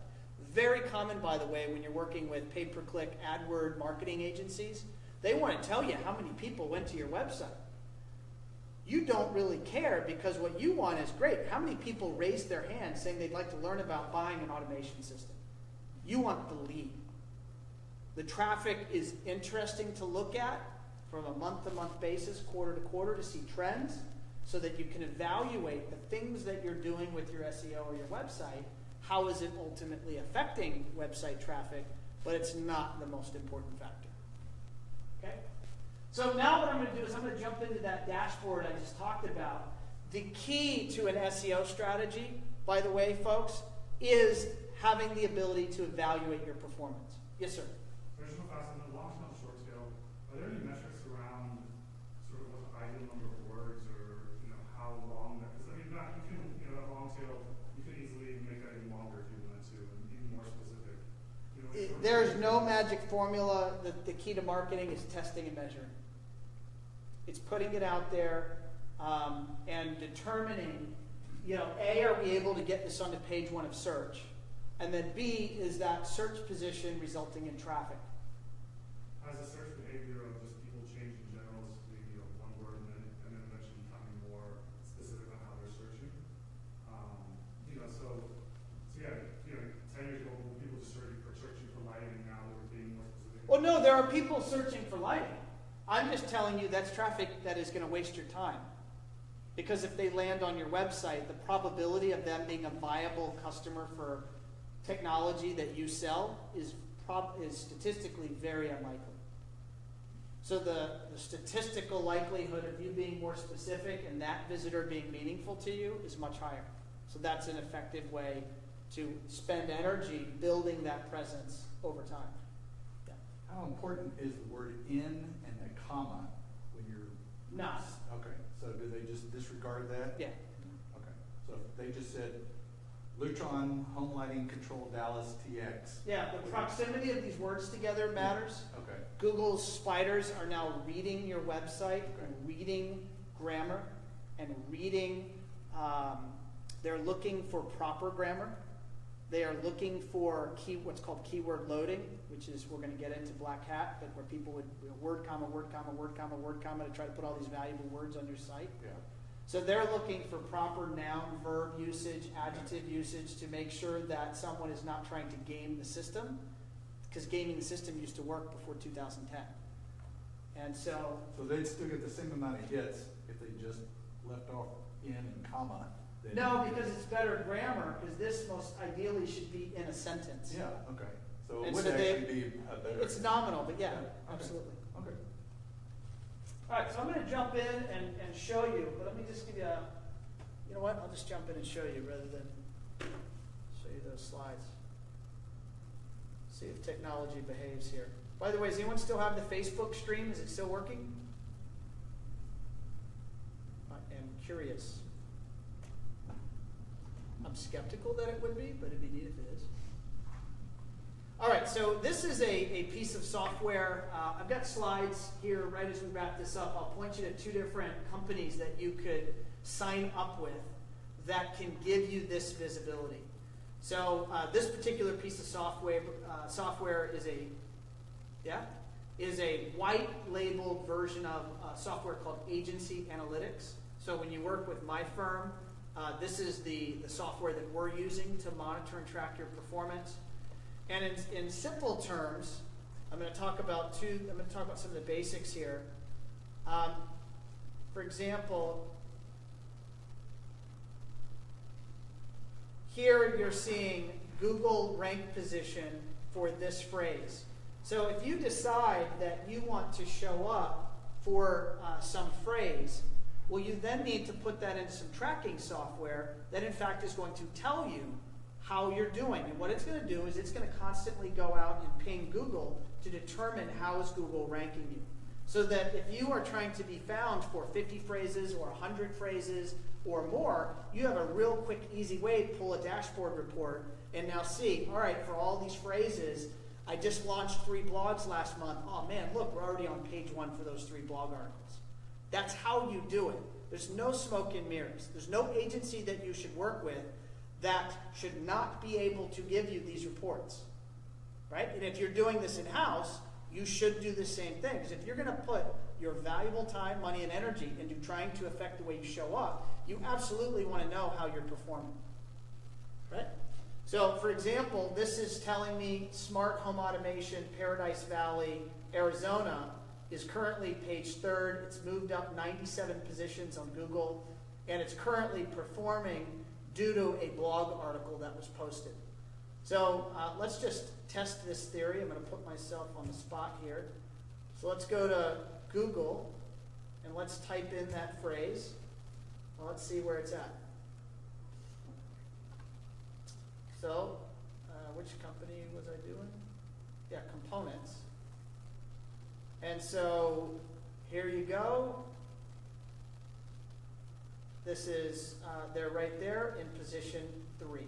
Very common, by the way, when you're working with pay-per-click AdWord marketing agencies. They want to tell you how many people went to your website. You don't really care because what you want is great. How many people raised their hand saying they'd like to learn about buying an automation system? You want the lead. The traffic is interesting to look at from a month-to-month basis, quarter-to-quarter, to see trends so that you can evaluate the things that you're doing with your SEO or your website. How is it ultimately affecting website traffic? But it's not the most important factor. Okay? So now what I'm going to do is I'm going to jump into that dashboard I just talked about. The key to an SEO strategy, by the way, folks, is having the ability to evaluate your performance. Yes, sir? There's no fast and long tail, short tail. Are there any metrics around sort of what the ideal number of words or how long that? Because I mean, that you can that long tail, you can easily make that even longer if you wanted to, and even more specific. There's no magic formula. The key to marketing is testing and measuring. It's putting it out there and determining, A, are we able to get this onto page 1 of search? And then B, is that search position resulting in traffic? As a search behavior of just people change in general, maybe one word and then eventually becoming more specific on how they're searching. So yeah, 10 years ago, people just searching for lighting, and now they're being more specific. Well, no, there are people searching for lighting. I'm just telling you that's traffic that is going to waste your time. Because if they land on your website, the probability of them being a viable customer technology that you sell is statistically very unlikely. So the statistical likelihood of you being more specific and that visitor being meaningful to you is much higher. So that's an effective way to spend energy building that presence over time. Yeah. How important is the word in and a comma when you're... Not. Okay, so do they just disregard that? Yeah. Okay, so if they just said, Lutron Home Lighting Control Dallas TX. Yeah, the proximity of these words together matters. Okay. Google's spiders are now reading your website and reading grammar and reading, they're looking for proper grammar. They are looking for what's called keyword loading, which is, we're going to get into black hat, but where people would word, comma, word, comma, word, comma, word, comma to try to put all these valuable words on your site. Yeah. So they're looking for proper noun, verb usage, adjective usage to make sure that someone is not trying to game the system, because gaming the system used to work before 2010. And so... So they'd still get the same amount of hits if they just left off in and comma. No, because it's better grammar, because this most ideally should be in a sentence. Yeah, okay. So it And would so actually be a better... It's nominal, but yeah, Okay. absolutely. Okay. All right, so I'm going to jump in and show you, but let me just give you a, you know what, I'll just jump in and show you rather than show you those slides. See if technology behaves here. By the way, does anyone still have the Facebook stream? Is it still working? I am curious. I'm skeptical that it would be, but it'd be neat if it is. All right, so this is a piece of software. I've got slides here right as we wrap this up. I'll point you to 2 different companies that you could sign up with that can give you this visibility. So this particular piece of software is a white labeled version of software called Agency Analytics. So when you work with my firm, this is the software that we're using to monitor and track your performance. And in simple terms, I'm going to talk about some of the basics here. For example, here you're seeing Google rank position for this phrase. So if you decide that you want to show up for some phrase, well, you then need to put that into some tracking software that in fact is going to tell you how you're doing. And what it's going to do is it's going to constantly go out and ping Google to determine how is Google ranking you. So that if you are trying to be found for 50 phrases or 100 phrases or more, you have a real quick, easy way to pull a dashboard report and now see, all right, for all these phrases, I just launched 3 blogs last month. Oh man, look, we're already on page 1 for those 3 blog articles. That's how you do it. There's no smoke and mirrors. There's no agency that you should work with that should not be able to give you these reports, right? And if you're doing this in-house, you should do the same thing. Because if you're going to put your valuable time, money, and energy into trying to affect the way you show up, you absolutely want to know how you're performing, right? So, for example, this is telling me Smart Home Automation, Paradise Valley, Arizona is currently page 3rd. It's moved up 97 positions on Google, and it's currently performing due to a blog article that was posted. So let's just test this theory. I'm going to put myself on the spot here. So let's go to Google, and let's type in that phrase. Well, let's see where it's at. So, which company was I doing? Yeah, components. And so, here you go. This is, they're right there in position 3,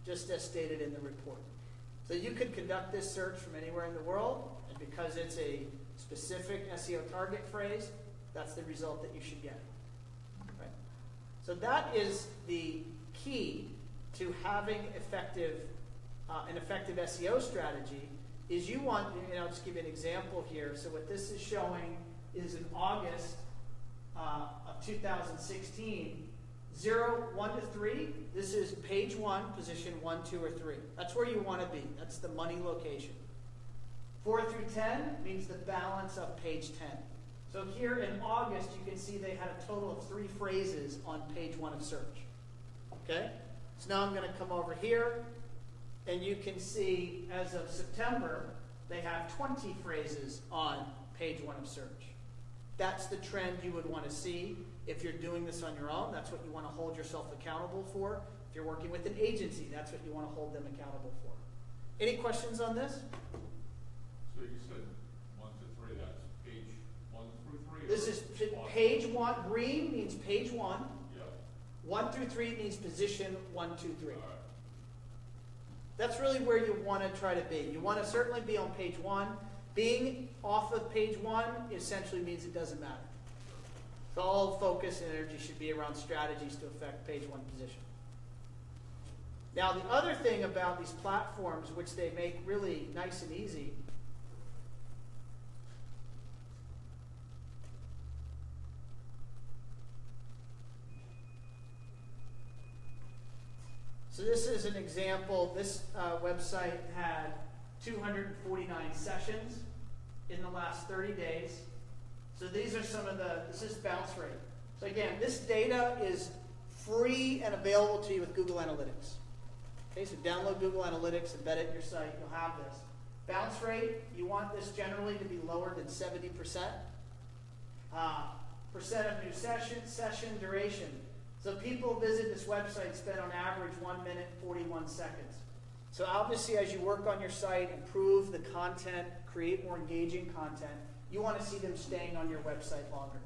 just as stated in the report. So you could conduct this search from anywhere in the world, and because it's a specific SEO target phrase, that's the result that you should get. Right? So that is the key to having an effective SEO strategy. Is you want, I'll just give you an example here. So what this is showing is in August of 2016, 0, 1 to 3, this is page 1, position 1, 2, or 3. That's where you want to be. That's the money location. 4 through 10 means the balance of page 10. So here in August, you can see they had a total of 3 phrases on page 1 of search. Okay? So now I'm going to come over here, And you can see, as of September, they have 20 phrases on page 1 of search. That's the trend you would want to see. If you're doing this on your own, that's what you want to hold yourself accountable for. If you're working with an agency, that's what you want to hold them accountable for. Any questions on this? So you said 1 to 3, that's page 1 through 3? This is page 1. Green means page 1. Yeah. 1 through 3 means position 1, 2, 3. All right. That's really where you want to try to be. You want to certainly be on page 1. Being off of page 1 essentially means it doesn't matter. So all focus and energy should be around strategies to affect page 1 position. Now, the other thing about these platforms, which they make really nice and easy, so this is an example. This website had 249 sessions in the last 30 days. So these are some of this is bounce rate. So again, this data is free and available to you with Google Analytics. Okay, so download Google Analytics, embed it in your site, you'll have this. Bounce rate, you want this generally to be lower than 70%. Percent of new sessions, session duration. So people visit this website spend on average 1 minute, 41 seconds. So obviously as you work on your site, improve the content, create more engaging content, you want to see them staying on your website longer.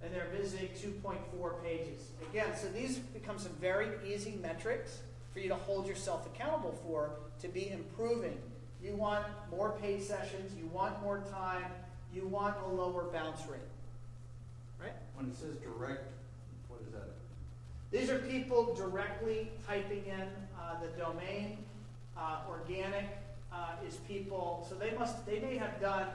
And they're visiting 2.4 pages. Again, so these become some very easy metrics for you to hold yourself accountable for to be improving. You want more paid sessions, you want more time, you want a lower bounce rate. Right? When it says direct, what is that? These are people directly typing in the domain. Organic is people, so they may have done,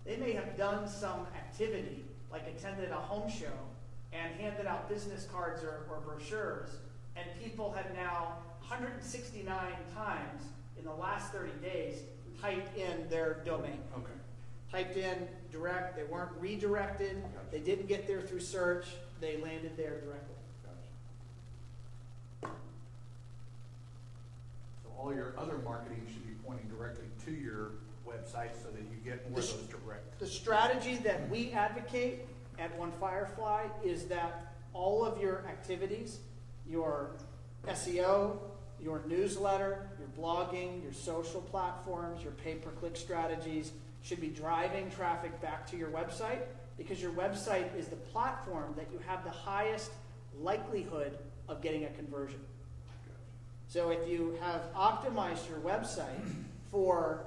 they may have done some activity, like attended a home show and handed out business cards or brochures, and people had now 169 times in the last 30 days typed in their domain. Okay. Typed in direct, they weren't redirected, Gotcha. They didn't get there through search, they landed there directly. Gotcha. So all your other marketing should be pointing directly to your website so that you get more of those direct. The strategy that we advocate at One Firefly is that all of your activities, your SEO, your newsletter, your blogging, your social platforms, your pay-per-click strategies should be driving traffic back to your website, because your website is the platform that you have the highest likelihood of getting a conversion. So if you have optimized your website for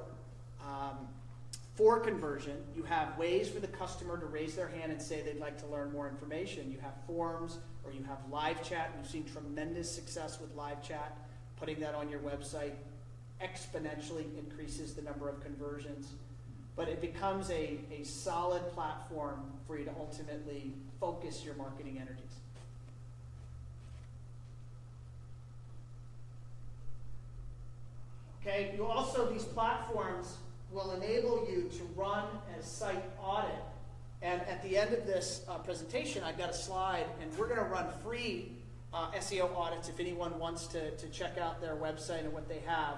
conversion, you have ways for the customer to raise their hand and say they'd like to learn more information. You have forums, or you have live chat. We've seen tremendous success with live chat. Putting that on your website exponentially increases the number of conversions. But it becomes a solid platform for you to ultimately focus your marketing energies. Okay, you also, these platforms will enable you to run a site audit. And at the end of this presentation, I've got a slide, and we're going to run free SEO audits if anyone wants to check out their website and what they have.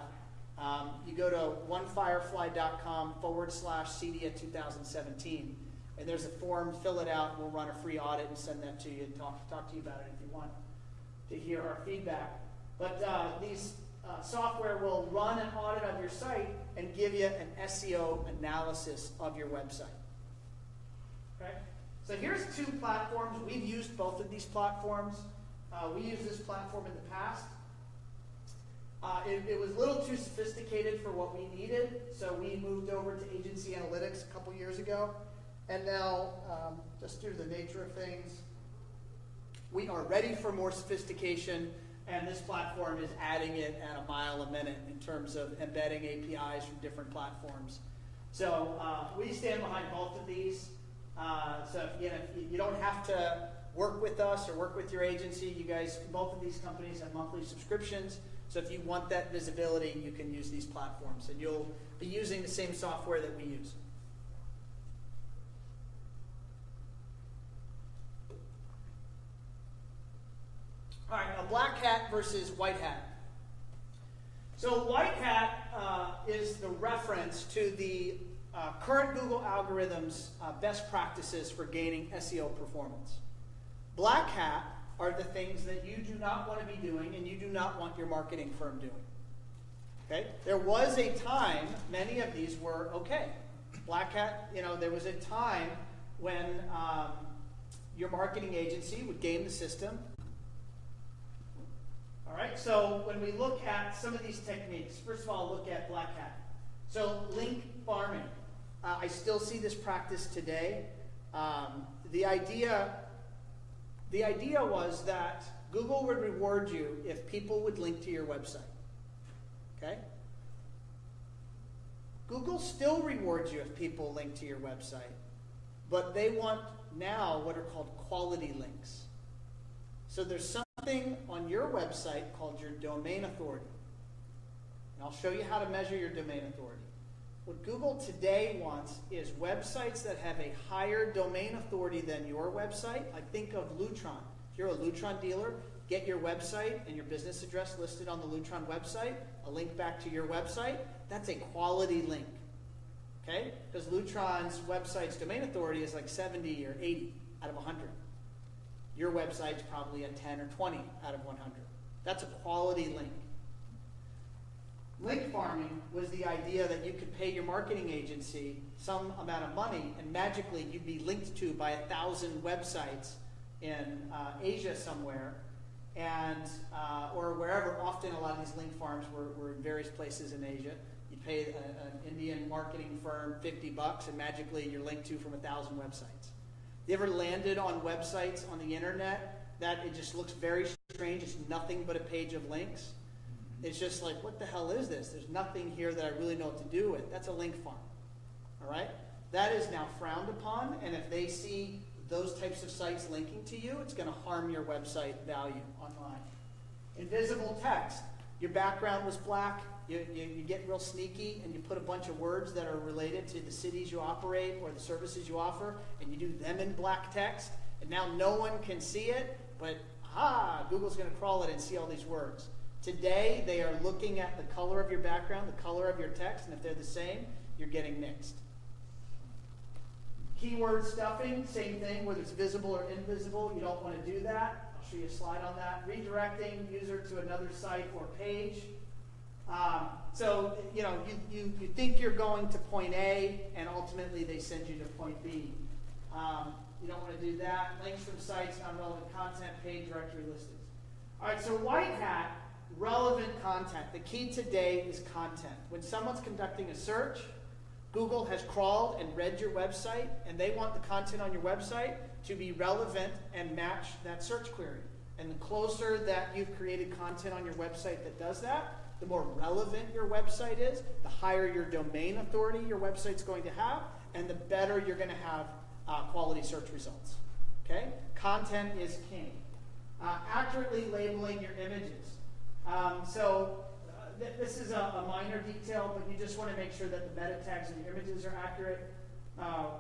You go to onefirefly.com/CEDIA 2017, and there's a form, fill it out, and we'll run a free audit and send that to you and talk to you about it if you want to hear our feedback. But these software will run an audit of your site and give you an SEO analysis of your website. Okay? So here's 2 platforms. We've used both of these platforms. We used this platform in the past. It was a little too sophisticated for what we needed, so we moved over to agency analytics a couple years ago. And now, just due to the nature of things, we are ready for more sophistication, and this platform is adding it at a mile a minute in terms of embedding APIs from different platforms. So we stand behind both of these. So if you don't have to work with us or work with your agency. You guys, both of these companies have monthly subscriptions. So if you want that visibility, you can use these platforms, and you'll be using the same software that we use. All right, now black hat versus white hat. So white hat is the reference to the current Google algorithms best practices for gaining SEO performance. Black hat are the things that you do not want to be doing and you do not want your marketing firm doing. Okay? There was a time, many of these were okay. Black hat, there was a time when your marketing agency would game the system. All right, so when we look at some of these techniques, first of all, look at black hat. So link farming. I still see this practice today. The idea was that Google would reward you if people would link to your website. Okay? Google still rewards you if people link to your website, but they want now what are called quality links. So there's something on your website called your domain authority. And I'll show you how to measure your domain authority. What Google today wants is websites that have a higher domain authority than your website. Like think of Lutron. If you're a Lutron dealer, get your website and your business address listed on the Lutron website, a link back to your website. That's a quality link. Okay? Because Lutron's website's domain authority is like 70 or 80 out of 100. Your website's probably a 10 or 20 out of 100. That's a quality link. Link farming was the idea that you could pay your marketing agency some amount of money and magically you'd be linked to by 1,000 websites in Asia somewhere and or wherever. Often a lot of these link farms were in various places in Asia. You'd pay an Indian marketing firm $50 and magically you're linked to from 1,000 websites. You ever landed on websites on the internet that it just looks very strange? It's nothing but a page of links. It's just like, what the hell is this? There's nothing here that I really know what to do with. That's a link farm. All right? That is now frowned upon, and if they see those types of sites linking to you, it's going to harm your website value online. Invisible text. Your background was black. You get real sneaky, and you put a bunch of words that are related to the cities you operate or the services you offer, and you do them in black text, and now no one can see it, but Google's going to crawl it and see all these words. Today, they are looking at the color of your background, the color of your text, and if they're the same, you're getting mixed. Keyword stuffing, same thing, whether it's visible or invisible, you don't want to do that. I'll show you a slide on that. Redirecting user to another site or page. You think you're going to point A, and ultimately they send you to point B. You don't want to do that. Links from sites, non-relevant content, paid directory listings. All right, so white hat, relevant content. The key today is content. When someone's conducting a search, Google has crawled and read your website, and they want the content on your website to be relevant and match that search query. And the closer that you've created content on your website that does that, the more relevant your website is, the higher your domain authority your website's going to have, and the better you're going to have quality search results. Okay? Content is king. Accurately labeling your images. This is a minor detail, but you just want to make sure that the meta tags in your images are accurate.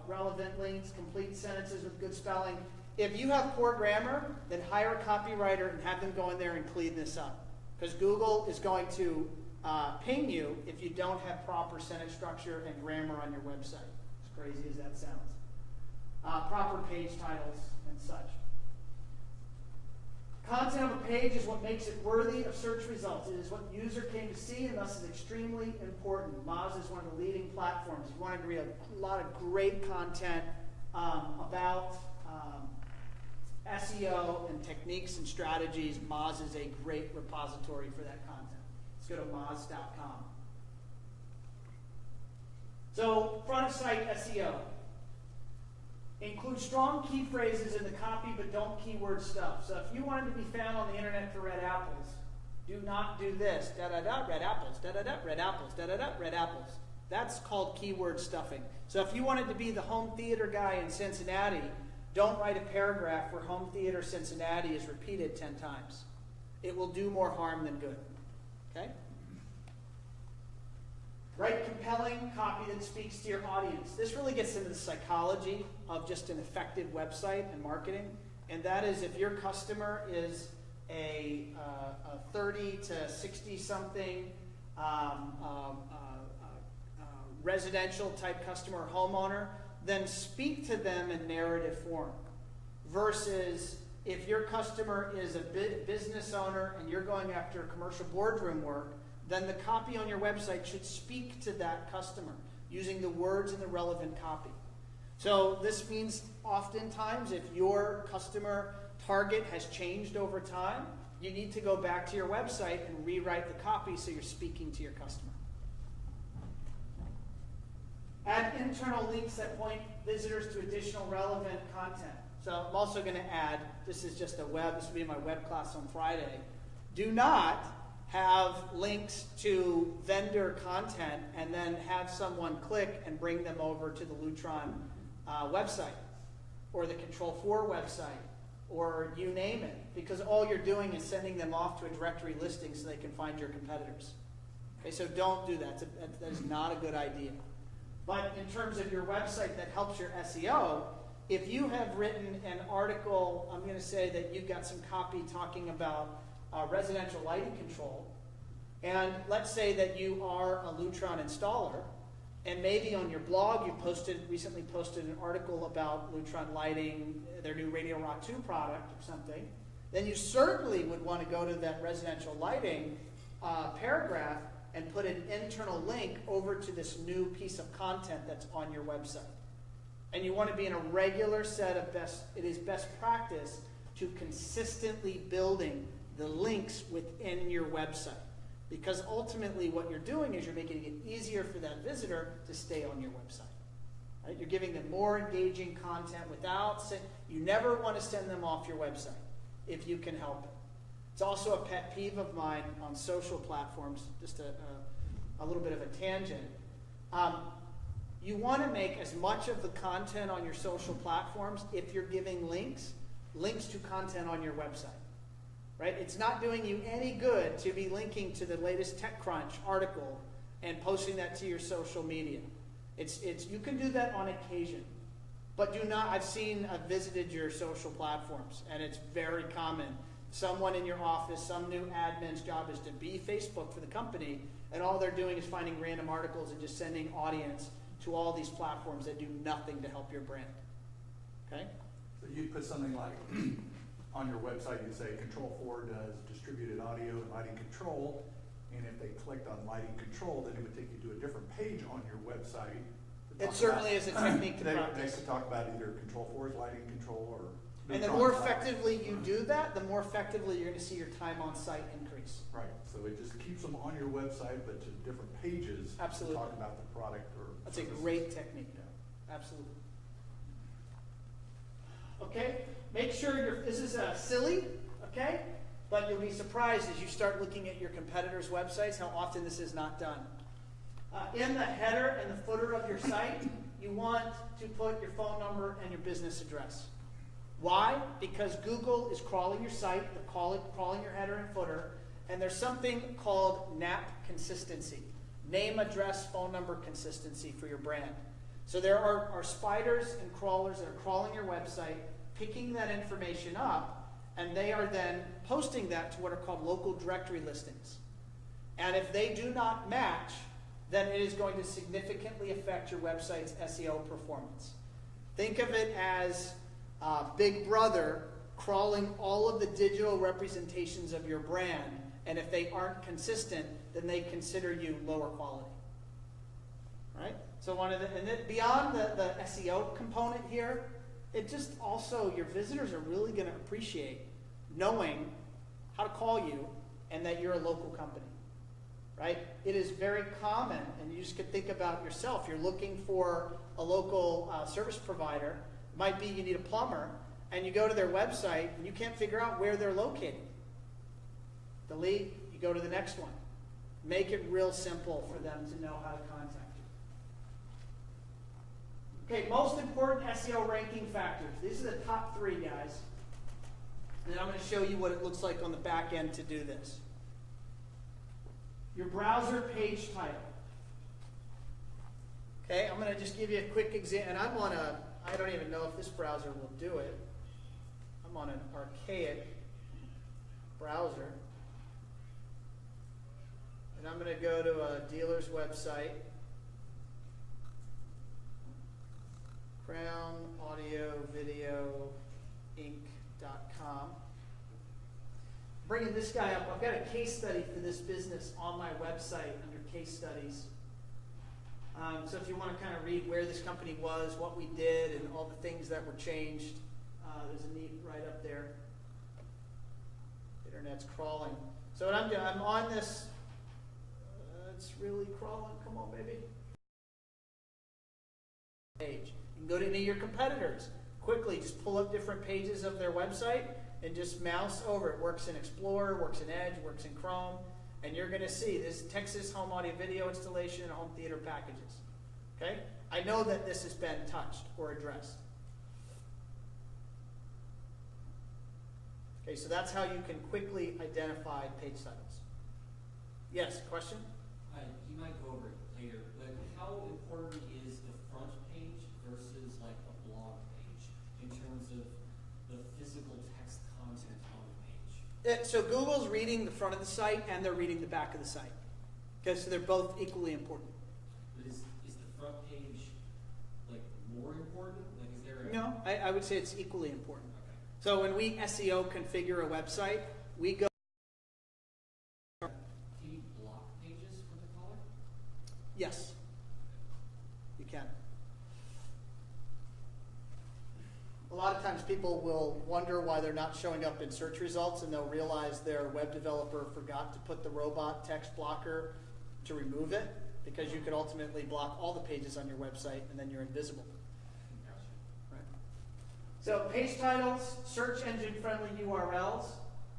Relevant links, complete sentences with good spelling. If you have poor grammar, then hire a copywriter and have them go in there and clean this up. Because Google is going to ping you if you don't have proper sentence structure and grammar on your website. As crazy as that sounds. Proper page titles and such. Content of a page is what makes it worthy of search results. It is what the user came to see, and thus is extremely important. Moz is one of the leading platforms. If you want to read a lot of great content about SEO and techniques and strategies, Moz is a great repository for that content. Let's go to moz.com. So, front of site SEO. Include strong key phrases in the copy, but don't keyword stuff. So if you wanted to be found on the internet for red apples, do not do this. Da-da-da, red apples, da-da-da, red apples, da-da-da, red apples. That's called keyword stuffing. So if you wanted to be the home theater guy in Cincinnati, don't write a paragraph where home theater Cincinnati is repeated 10 times. It will do more harm than good. Okay? Write compelling copy that speaks to your audience. This really gets into the psychology of just an effective website and marketing. And that is if your customer is a 30 to 60 something residential type customer or homeowner, then speak to them in narrative form. Versus if your customer is a business owner and you're going after commercial boardroom work, then the copy on your website should speak to that customer using the words in the relevant copy. So this means oftentimes if your customer target has changed over time, you need to go back to your website and rewrite the copy so you're speaking to your customer. Add internal links that point visitors to additional relevant content. So I'm also going to add, this is just this will be my web class on Friday. Do not have links to vendor content and then have someone click and bring them over to the Lutron website or the Control4 website or you name it, because all you're doing is sending them off to a directory listing so they can find your competitors. Okay, so don't do that. That is not a good idea. But in terms of your website that helps your SEO, if you have written an article, I'm going to say that you've got some copy talking about residential lighting control, and let's say that you are a Lutron installer, and maybe on your blog you recently posted an article about Lutron lighting, their new Radio Rock 2 product or something, then you certainly would want to go to that residential lighting paragraph and put an internal link over to this new piece of content that's on your website. And you want to be in a regular set of it is best practice to consistently building the links within your website. Because ultimately what you're doing is you're making it easier for that visitor to stay on your website. Right? You're giving them more engaging content you never want to send them off your website if you can help it. It's also a pet peeve of mine on social platforms, just a little bit of a tangent. You want to make as much of the content on your social platforms, if you're giving links to content on your website. Right? It's not doing you any good to be linking to the latest TechCrunch article and posting that to your social media. You can do that on occasion, but do not. I've visited your social platforms, and it's very common. Someone in your office, some new admin's job is to be Facebook for the company, and all they're doing is finding random articles and just sending audience to all these platforms that do nothing to help your brand. Okay? So you put something like on your website, you say Control4 does distributed audio and lighting control, and if they clicked on lighting control, then it would take you to a different page on your website. It certainly is a technique to practice. They could talk about either Control4's lighting control or... And the more effectively you do that, the more effectively you're going to see your time on site increase. Right. So it just keeps them on your website, but to different pages. Absolutely. To talk about the product or That's services. a great technique. Yeah. Absolutely. Okay. Make sure this is silly, okay? But you'll be surprised as you start looking at your competitors' websites how often this is not done. In the header and the footer of your site, you want to put your phone number and your business address. Why? Because Google is crawling your site, they're crawling your header and footer, and there's something called NAP consistency, name, address, phone number consistency for your brand. So there are spiders and crawlers that are crawling your website, picking that information up, and they are then posting that to what are called local directory listings. And if they do not match, then it is going to significantly affect your website's SEO performance. Think of it as Big Brother crawling all of the digital representations of your brand, and if they aren't consistent, then they consider you lower quality. Right? So beyond the SEO component here, it just also, your visitors are really going to appreciate knowing how to call you and that you're a local company. Right? It is very common, and you just could think about yourself. You're looking for a local service provider. It might be you need a plumber, and you go to their website, and you can't figure out where they're located. Delete, you go to the next one. Make it real simple for them to know how to contact you. Okay, most important SEO ranking factors. These are the top 3, guys. And I'm going to show you what it looks like on the back end to do this. Your browser page title. Okay, I'm going to just give you a quick example. And I don't even know if this browser will do it. I'm on an archaic browser. And I'm going to go to a dealer's website, crownaudiovideoinc.com. Bringing this guy up, I've got a case study for this business on my website under case studies. So if you want to kind of read where this company was, what we did, and all the things that were changed, there's a neat right up there. Internet's crawling. So what I'm doing, I'm on this. It's really crawling. Come on, baby. Page. You can go to any of your competitors. Quickly, just pull up different pages of their website and just mouse over. It works in Explorer, works in Edge, works in Chrome. And you're going to see this Texas home audio video installation and home theater packages. Okay? I know that this has been touched or addressed. Okay, so that's how you can quickly identify page titles. Yes, question? You might go over it later, but how important is the front page versus like a blog page in terms of the physical text content on the page? So Google's reading the front of the site and they're reading the back of the site. Okay, so they're both equally important. But is the front page like more important? Like is there a No, I would say it's equally important. Okay. So when we SEO configure a website, we go. Can you block pages from the caller? Yes, you can. A lot of times people will wonder why they're not showing up in search results, and they'll realize their web developer forgot to put the robot text blocker to remove it, because you could ultimately block all the pages on your website and then you're invisible. Right. So page titles, search engine friendly URLs.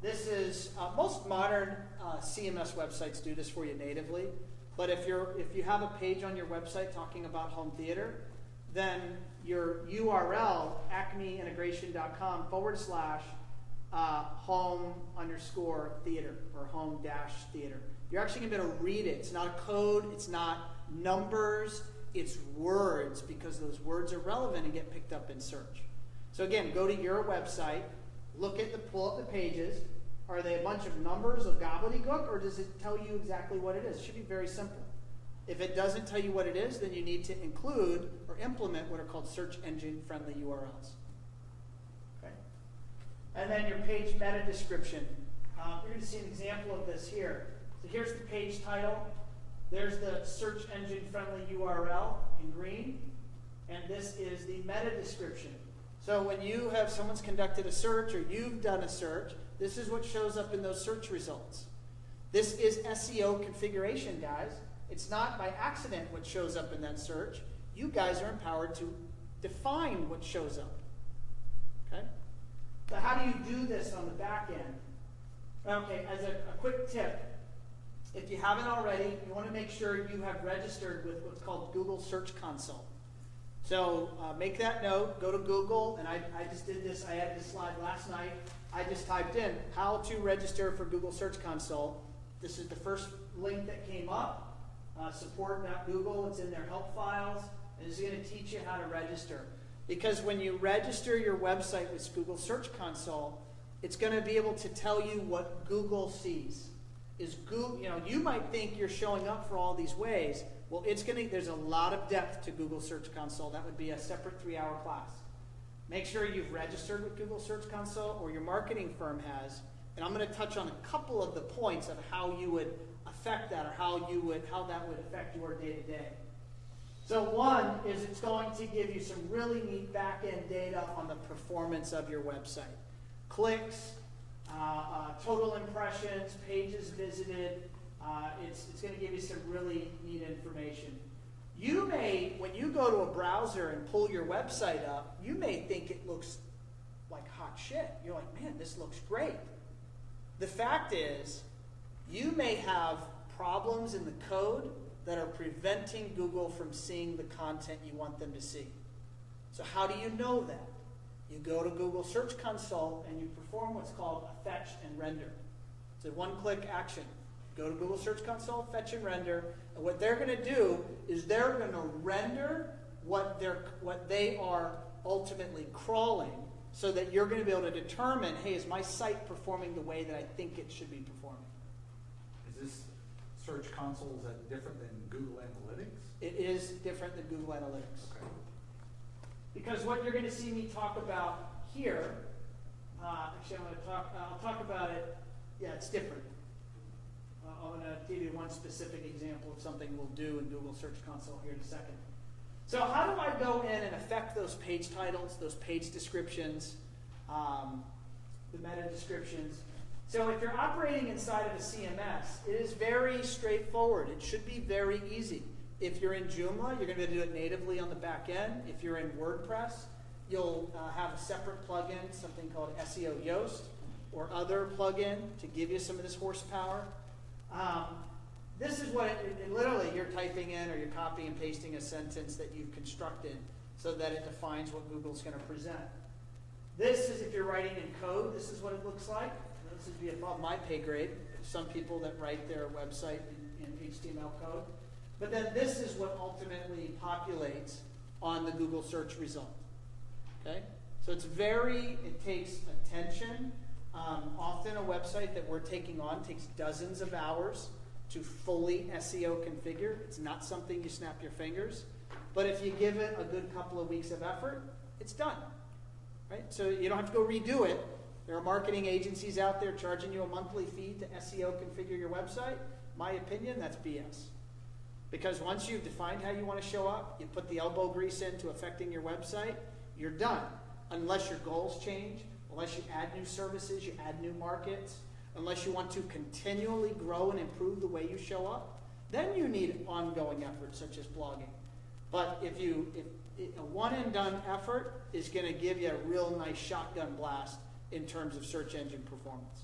This is most modern CMS websites do this for you natively. But if you have a page on your website talking about home theater, then your URL, acmeintegration.com/home_theater or home-theater. You're actually going to be able to read it. It's not a code. It's not numbers. It's words, because those words are relevant and get picked up in search. So again, go to your website, pull up the pages. Are they a bunch of numbers of gobbledygook, or does it tell you exactly what it is? It should be very simple. If it doesn't tell you what it is, then you need to include or implement what are called search engine friendly URLs. Okay. And then your page meta description. You're going to see an example of this here. So here's the page title. There's the search engine friendly URL in green. And this is the meta description. So when someone's conducted a search or you've done a search, this is what shows up in those search results. This is SEO configuration, guys. It's not by accident what shows up in that search. You guys are empowered to define what shows up. Okay? So how do you do this on the back end? Okay, as a quick tip, if you haven't already, you want to make sure you have registered with what's called Google Search Console. So make that note, go to Google, and I just did this, I added this slide last night. I just typed in how to register for Google Search Console. This is the first link that came up. Support.google, it's in their help files, and it's going to teach you how to register. Because when you register your website with Google Search Console, it's going to be able to tell you what Google sees. You might think you're showing up for all these ways. Well, there's a lot of depth to Google Search Console. That would be a separate 3-hour class. Make sure you've registered with Google Search Console, or your marketing firm has. And I'm going to touch on a couple of the points of how you would affect that, or how that would affect your day-to-day. So one is it's going to give you some really neat back-end data on the performance of your website. Clicks, total impressions, pages visited. It's going to give you some really neat information. You may, when you go to a browser and pull your website up, you may think it looks like hot shit. You're like, man, this looks great. The fact is, you may have problems in the code that are preventing Google from seeing the content you want them to see. So how do you know that? You go to Google Search Console and you perform what's called a fetch and render. It's a one-click action. Go to Google Search Console, fetch and render, and what they're going to do is they're going to render what they are ultimately crawling, so that you're going to be able to determine, hey, is my site performing the way that I think it should be performing? Is this Search Console, is that different than Google Analytics? It is different than Google Analytics. Okay. Because what you're going to see me talk about here, actually I'll talk about it, yeah, it's different. I'm going to give you one specific example of something we'll do in Google Search Console here in a second. So how do I go in and affect those page titles, those page descriptions, the meta descriptions? So if you're operating inside of a CMS, it is very straightforward. It should be very easy. If you're in Joomla, you're going to do it natively on the back end. If you're in WordPress, you'll have a separate plugin, something called SEO Yoast, or other plugin to give you some of this horsepower. This is what it literally, you're typing in or you're copying and pasting a sentence that you've constructed so that it defines what Google's going to present. This is if you're writing in code, this is what it looks like. This would be above my pay grade. Some people that write their website in HTML code. But then this is what ultimately populates on the Google search result. Okay? So it takes attention. Often a website that we're taking on takes dozens of hours to fully SEO configure. It's not something you snap your fingers. But if you give it a good couple of weeks of effort, it's done. Right? So you don't have to go redo it. There are marketing agencies out there charging you a monthly fee to SEO configure your website. My opinion, that's BS. Because once you've defined how you want to show up, you put the elbow grease into affecting your website, you're done. Unless your goals change, unless you add new services, you add new markets, unless you want to continually grow and improve the way you show up, then you need ongoing efforts such as blogging. But if a one and done effort is going to give you a real nice shotgun blast in terms of search engine performance.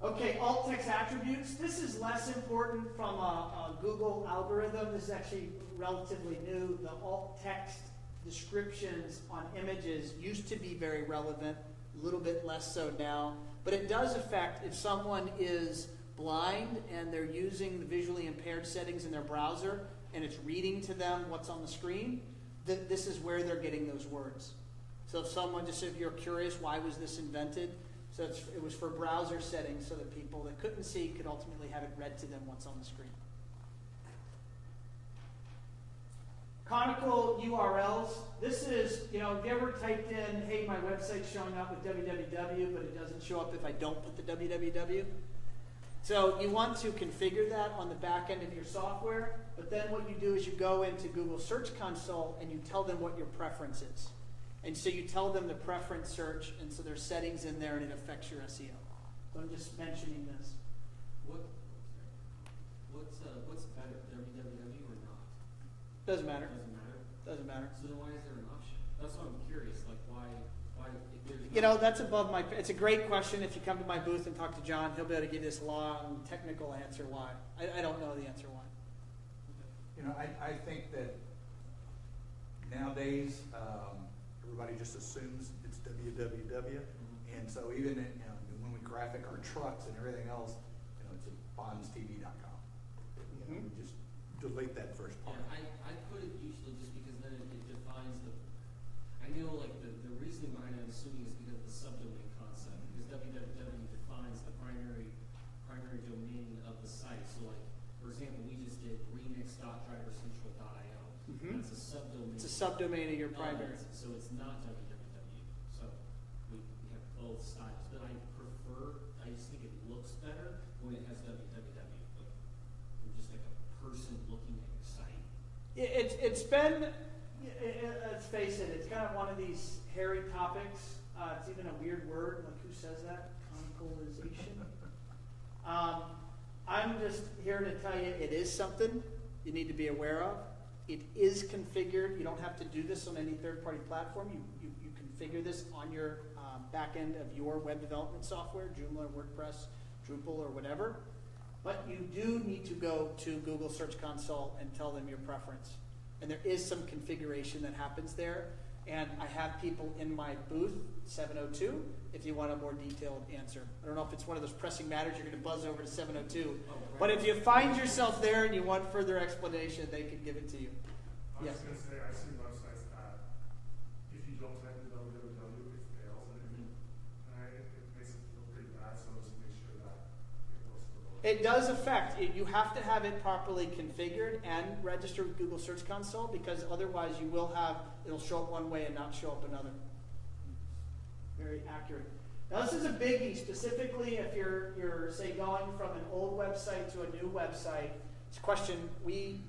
Okay, alt text attributes. This is less important from a Google algorithm. This is actually relatively new. The alt text descriptions on images used to be very relevant, a little bit less so now. But it does affect if someone is blind and they're using the visually impaired settings in their browser and it's reading to them what's on the screen, this is where they're getting those words. So if you're curious, why was this invented? So it was for browser settings so that people that couldn't see could ultimately have it read to them what's on the screen. Canonical URLs. This is, if you ever typed in, hey, my website's showing up with www, but it doesn't show up if I don't put the www. So you want to configure that on the back end of your software, but then what you do is you go into Google Search Console and you tell them what your preference is. And so you tell them the preference search, and so there's settings in there and it affects your SEO. So I'm just mentioning this. What's better, www or not? Doesn't matter. Doesn't matter? Doesn't matter. So then why is there an option? That's what I'm curious, like why if there's That's above my, it's a great question. If you come to my booth and talk to John, he'll be able to give you this long, technical answer why. I don't know the answer why. I think that nowadays, everybody just assumes it's www, and so even when we graphic our trucks and everything else, it's at bondstv.com. We just delete that first part. Yeah, I put it usually just because then it defines the. I know the reasoning behind it, I'm assuming, is because of the subdomain concept. Because www defines the primary domain of the site. So for example, we just did remix.drivercentral.io. That's a subdomain. It's a subdomain of your primary. So it's not www. So we have both styles. But I just think it looks better when it has www. Like, you're just like a person looking at your site. It's been, let's face it, it's kind of one of these hairy topics. It's even a weird word, like who says that? Canonicalization. I'm just here to tell you it is something you need to be aware of. It is configured. You don't have to do this on any third-party platform. You configure this on your back end of your web development software, Joomla, WordPress, Drupal, or whatever. But you do need to go to Google Search Console and tell them your preference. And there is some configuration that happens there. And I have people in my booth, 702, if you want a more detailed answer. I don't know if it's one of those pressing matters, you're going to buzz over to 702. But if you find yourself there and you want further explanation, they can give it to you. I was Yes. going to say, I've seen websites that if you don't type in www, it fails, and it makes it feel pretty bad. So just make sure that It does affect, you have to have it properly configured and registered with Google Search Console, because otherwise you will have, it'll show up one way and not show up another. Very accurate. Now this is a biggie, specifically if you're say going from an old website to a new website. It's a question we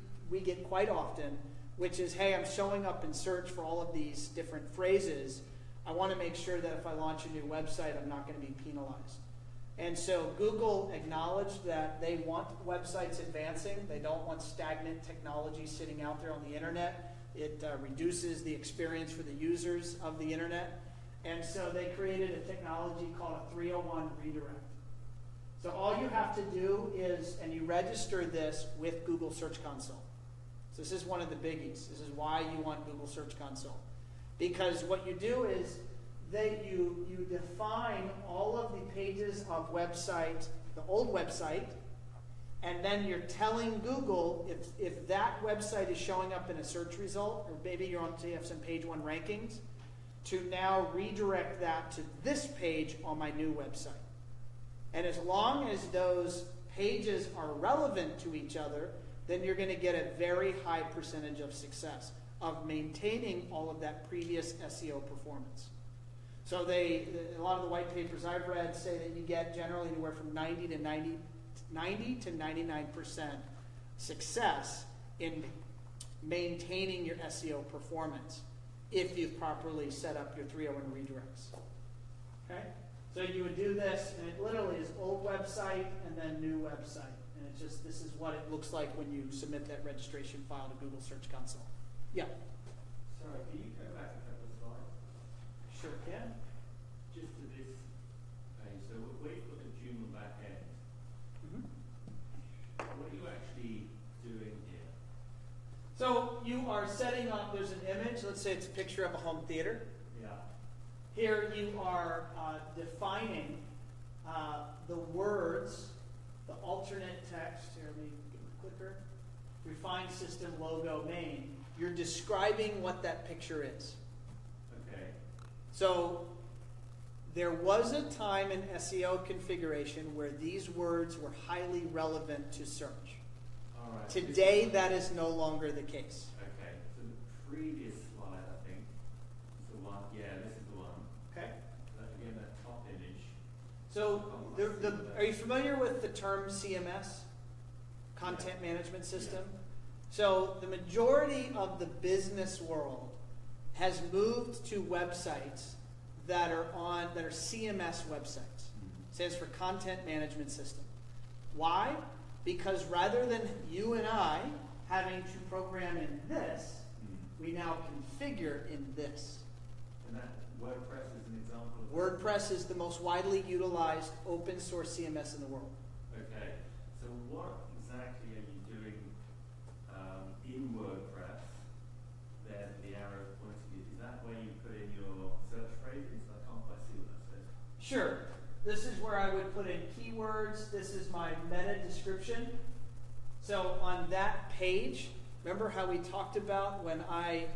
get quite often, which is, hey, I'm showing up in search for all of these different phrases. I want to make sure that if I launch a new website, I'm not going to be penalized. And so Google acknowledged that they want websites advancing. They don't want stagnant technology sitting out there on the internet. It reduces the experience for the users of the internet. And so they created a technology called a 301 redirect. So all you have to do is, and you register this with Google Search Console. So this is one of the biggies. This is why you want Google Search Console. Because what you do is you define all of the pages of website, the old website, and then you're telling Google if that website is showing up in a search result, or maybe you have some page 1 rankings, to now redirect that to this page on my new website. And as long as those pages are relevant to each other, then you're going to get a very high percentage of success of maintaining all of that previous SEO performance. So a lot of the white papers I've read say that you get generally anywhere from 90 to 99% success in maintaining your SEO performance if you've properly set up your 301 redirects. Okay? So you would do this, and it literally is old website and then new website. And it's just, this is what it looks like when you submit that registration file to Google Search Console. Yeah? Sorry, can you go back a couple of slides? Sure can. Just to this page. So where you put the Joomla back end, what are you actually doing here? So you are setting up, there's an image, let's say it's a picture of a home theater. Yeah. Here you are defining the words, the alternate text. Here, let me give a clicker. Refine system logo main. You're describing what that picture is. Okay. So there was a time in SEO configuration where these words were highly relevant to search. All right. Today, that is no longer the case. Okay. So the previous slide, I think, is the one. Yeah, this is the one. Okay. Again, that top image. So, are you familiar with the term CMS? Content Management System? Yeah. So, the majority of the business world has moved to websites that are CMS websites. Stands for Content Management System. Why? Because rather than you and I having to program in this, we now configure in this. And that WordPress is an example of that? WordPress is the most widely utilized open source CMS in the world. Okay. So what exactly are you doing in WordPress? There's the arrow pointing you. Is that where you put in your search phrases? I can't quite see what that says. Sure. This is where I would put in keywords. This is my meta description. So on that page, remember how we talked about when I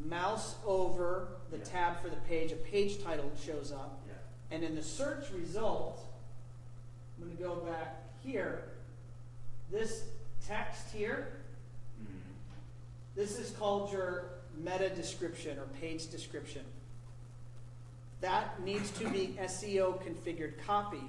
mouse over the tab for the page, a page title shows up. Yeah. And in the search result, I'm going to go back here. This text here, this is called your meta description or page description. That needs to be SEO configured copy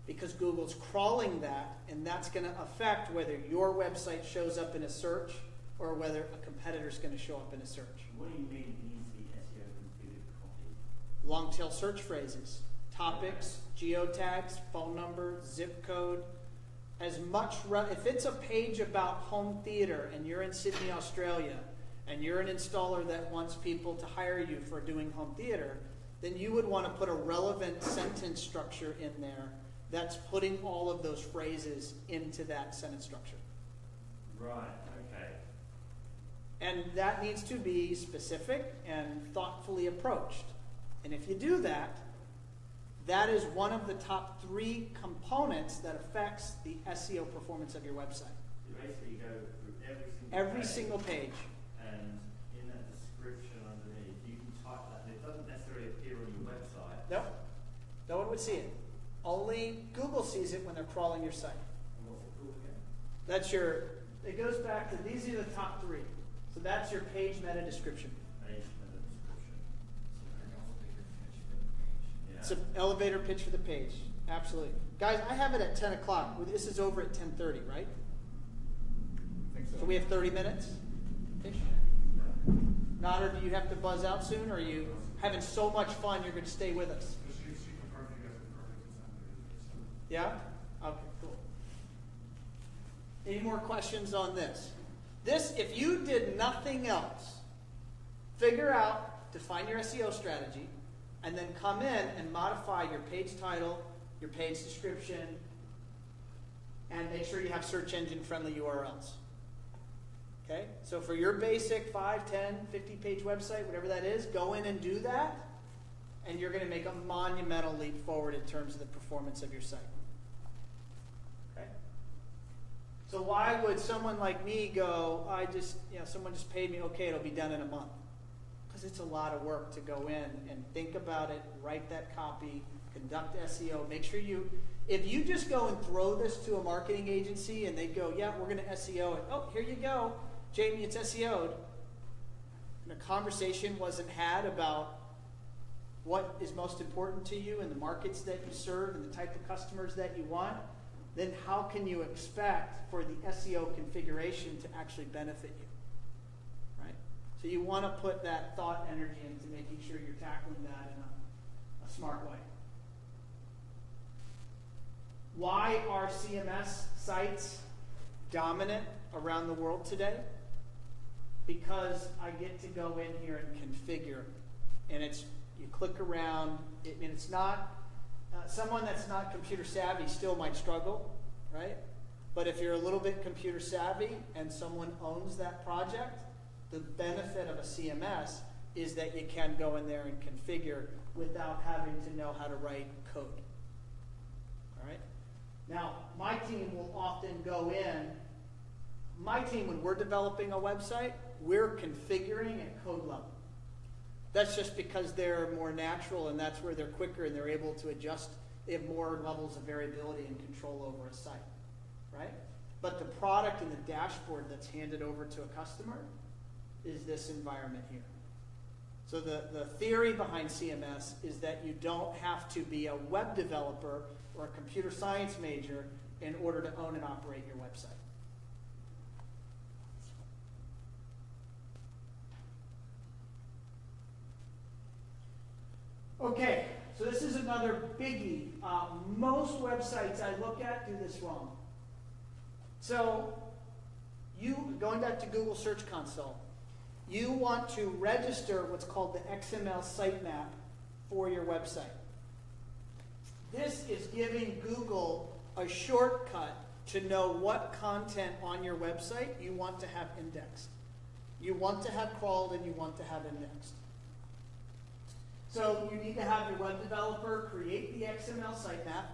because Google's crawling that, and that's going to affect whether your website shows up in a search or whether a competitor's going to show up in a search. What do you mean it needs to be SEO configured copy? Long tail search phrases, topics, geotags, phone number, zip code. As much, if it's a page about home theater and you're in Sydney, Australia, and you're an installer that wants people to hire you for doing home theater, then you would want to put a relevant sentence structure in there that's putting all of those phrases into that sentence structure. Right, okay. And that needs to be specific and thoughtfully approached. And if you do that, that is one of the top 3 components that affects the SEO performance of your website. You basically go through every single page. And in that description underneath, you can type that, and it doesn't necessarily appear on your website. No, no one would see it. Only Google sees it when they're crawling your site. That's your, it goes back to, these are the top three. So that's your page meta description. Page meta description. Yeah. It's an elevator pitch for the page. Absolutely. Guys, I have it at 10 o'clock. This is over at 10:30, right? I think so. So we have 30 minutes? Ish? Nada, do you have to buzz out soon, or are you having so much fun you're going to stay with us? She confirmed you guys confirmed it. Yeah? Okay, cool. Any more questions on this? This, if you did nothing else, figure out, define your SEO strategy, and then come in and modify your page title, your page description, and make sure you have search engine friendly URLs. Okay? So for your basic 5, 10, 50 page website, whatever that is, go in and do that, and you're going to make a monumental leap forward in terms of the performance of your site. Okay? So why would someone like me go, someone just paid me, okay, it'll be done in a month? Because it's a lot of work to go in and think about it, write that copy, conduct SEO, make sure you, if you just go and throw this to a marketing agency and they go, yeah, we're going to SEO it, oh, here you go, Jamie, it's SEO'd, and a conversation wasn't had about what is most important to you and the markets that you serve and the type of customers that you want, then how can you expect for the SEO configuration to actually benefit you? Right? So you want to put that thought energy into making sure you're tackling that in a smart way. Why are CMS sites dominant around the world today? Because I get to go in here and configure, and you click around, and it's not, someone that's not computer savvy still might struggle, right? But if you're a little bit computer savvy and someone owns that project, the benefit of a CMS is that you can go in there and configure without having to know how to write code. All right? Now, my team will often go in, when we're developing a website, we're configuring at code level. That's just because they're more natural and that's where they're quicker and they're able to adjust. They have more levels of variability and control over a site, right? But the product and the dashboard that's handed over to a customer is this environment here. So the theory behind CMS is that you don't have to be a web developer or a computer science major in order to own and operate your website. Okay, so this is another biggie. Most websites I look at do this wrong. So going back to Google Search Console, you want to register what's called the XML sitemap for your website. This is giving Google a shortcut to know what content on your website you want to have indexed. You want to have crawled and you want to have indexed. So you need to have your web developer create the XML sitemap,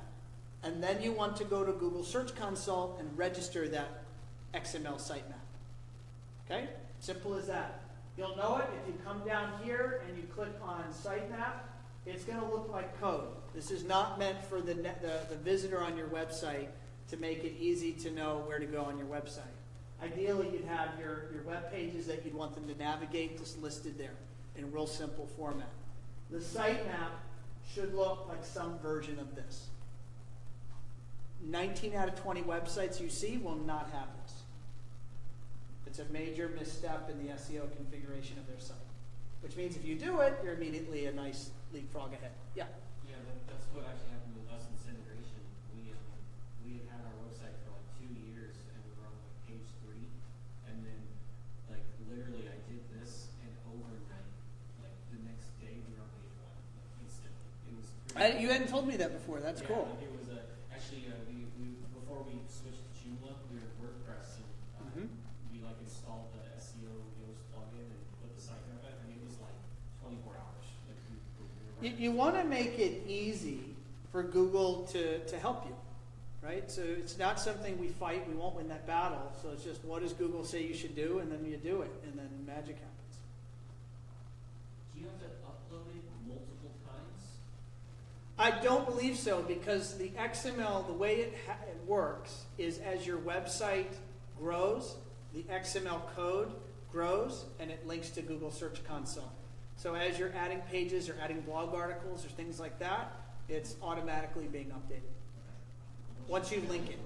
and then you want to go to Google Search Console and register that XML sitemap. Okay? Simple as that. You'll know it if you come down here and you click on sitemap. It's going to look like code. This is not meant for the visitor on your website to make it easy to know where to go on your website. Ideally, you'd have your web pages that you'd want them to navigate just listed there in real simple format. The sitemap should look like some version of this. 19 out of 20 websites you see will not have this. It's a major misstep in the SEO configuration of their site. Which means if you do it, you're immediately a nice leapfrog ahead. Yeah? Yeah, that's what actually happened with us in Syndication. We had our website for like 2 years, and we were on like page 3, and then like literally I did this, and overnight, like the next day we were on page 1, like instantly. It was pretty You hadn't told me that before. That's cool. Like it was actually we before we switched to Joomla, we were WordPress, and we like installed the SEO Yoast plugin and put the site up. I mean, it was like 24 hours. Like You want to make it easy for Google to help you, right? So it's not something we fight. We won't win that battle. So it's just, what does Google say you should do? And then you do it. And then magic happens. Do you have to upload it multiple times? I don't believe so, because the XML, the way it works is as your website grows, the XML code grows and it links to Google Search Console. So as you're adding pages or adding blog articles or things like that, it's automatically being updated once you link it.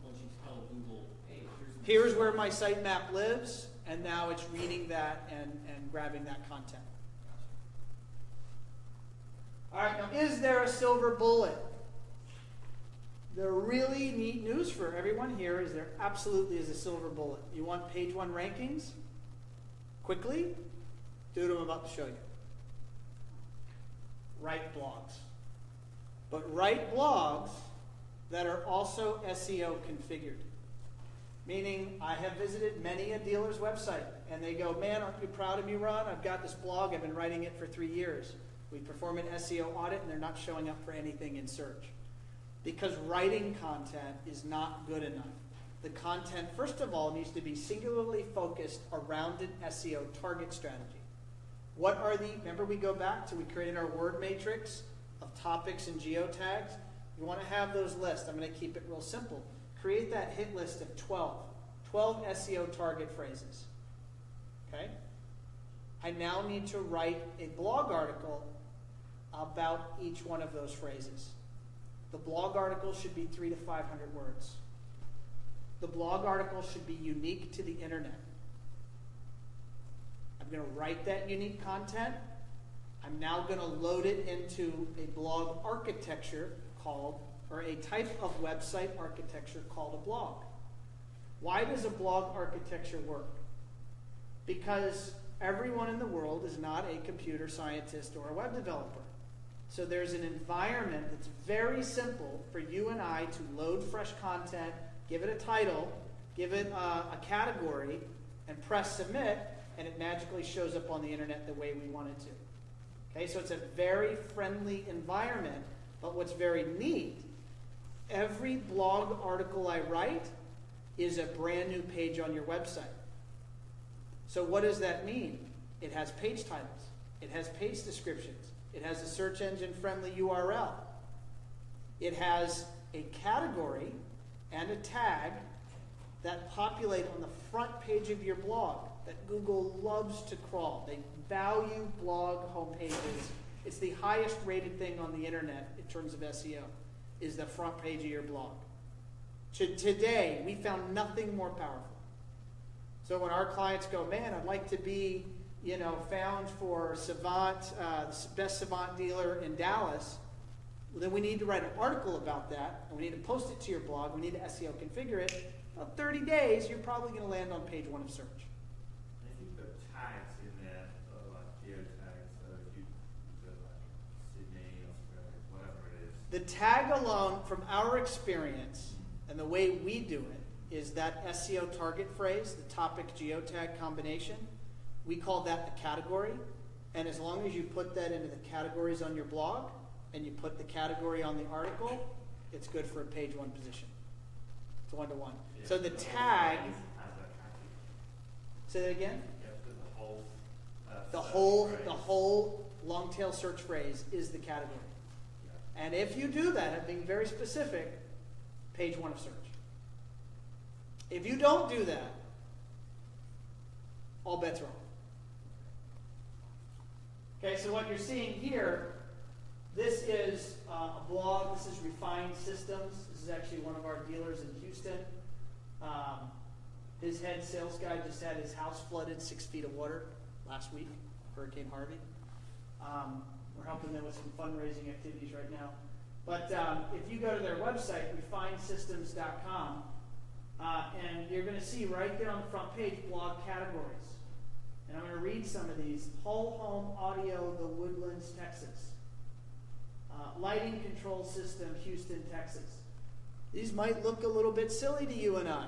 Once you tell Google, hey, Here's where my sitemap lives, and now it's reading that and grabbing that content. All right, now is there a silver bullet? The really neat news for everyone here is there absolutely is a silver bullet. You want page 1 rankings? Quickly? Do what I'm about to show you. Write blogs. But write blogs that are also SEO configured. Meaning, I have visited many a dealer's website, and they go, man, aren't you proud of me, Ron? I've got this blog, I've been writing it for 3 years. We perform an SEO audit, and they're not showing up for anything in search. Because writing content is not good enough. The content, first of all, needs to be singularly focused around an SEO target strategy. What are remember we go back to, we created our word matrix of topics and geotags. You want to have those lists. I'm going to keep it real simple. Create that hit list of 12 SEO target phrases. Okay? I now need to write a blog article about each one of those phrases. The blog article should be 300 to 500 words. The blog article should be unique to the internet. I'm going to write that unique content. I'm now going to load it into a blog architecture called, or a type of website architecture called a blog. Why does a blog architecture work? Because everyone in the world is not a computer scientist or a web developer. So there's an environment that's very simple for you and I to load fresh content, give it a title, give it a category, and press submit, and it magically shows up on the internet the way we want it to. Okay, so it's a very friendly environment, but what's very neat, every blog article I write is a brand new page on your website. So what does that mean? It has page titles. It has page descriptions. It has a search engine friendly URL. It has a category and a tag that populate on the front page of your blog that Google loves to crawl. They value blog homepages. It's the highest rated thing on the internet in terms of SEO, is the front page of your blog. Today, we found nothing more powerful. So when our clients go, man, I'd like to be, found for Savant, the best Savant dealer in Dallas, well, then we need to write an article about that, and we need to post it to your blog. We need to SEO configure it. Well, 30 days, you're probably going to land on page 1 of search. And if you put tags in there, like geotags, so if you put like Sydney, Australia, whatever it is. The tag alone, from our experience, and the way we do it, is that SEO target phrase, the topic geotag combination. We call that the category. And as long as you put that into the categories on your blog, and you put the category on the article, it's good for a page 1 position. It's 1-to-1. Yeah. So the tag, As a category. say that again? Yeah, put the whole. The whole long tail search phrase is the category. Yeah. And if you do that, and being very specific, page 1 of search. If you don't do that, all bets are off. Okay, so what you're seeing here, this is a blog. This is Refined Systems. This is actually one of our dealers in Houston. His head sales guy just had his house flooded 6 feet of water last week, Hurricane Harvey. We're helping them with some fundraising activities right now. But if you go to their website, refinedsystems.com, and you're going to see right there on the front page blog categories. And I'm going to read some of these. Whole home audio, The Woodlands, Texas. Lighting control system, Houston, Texas. These might look a little bit silly to you and I.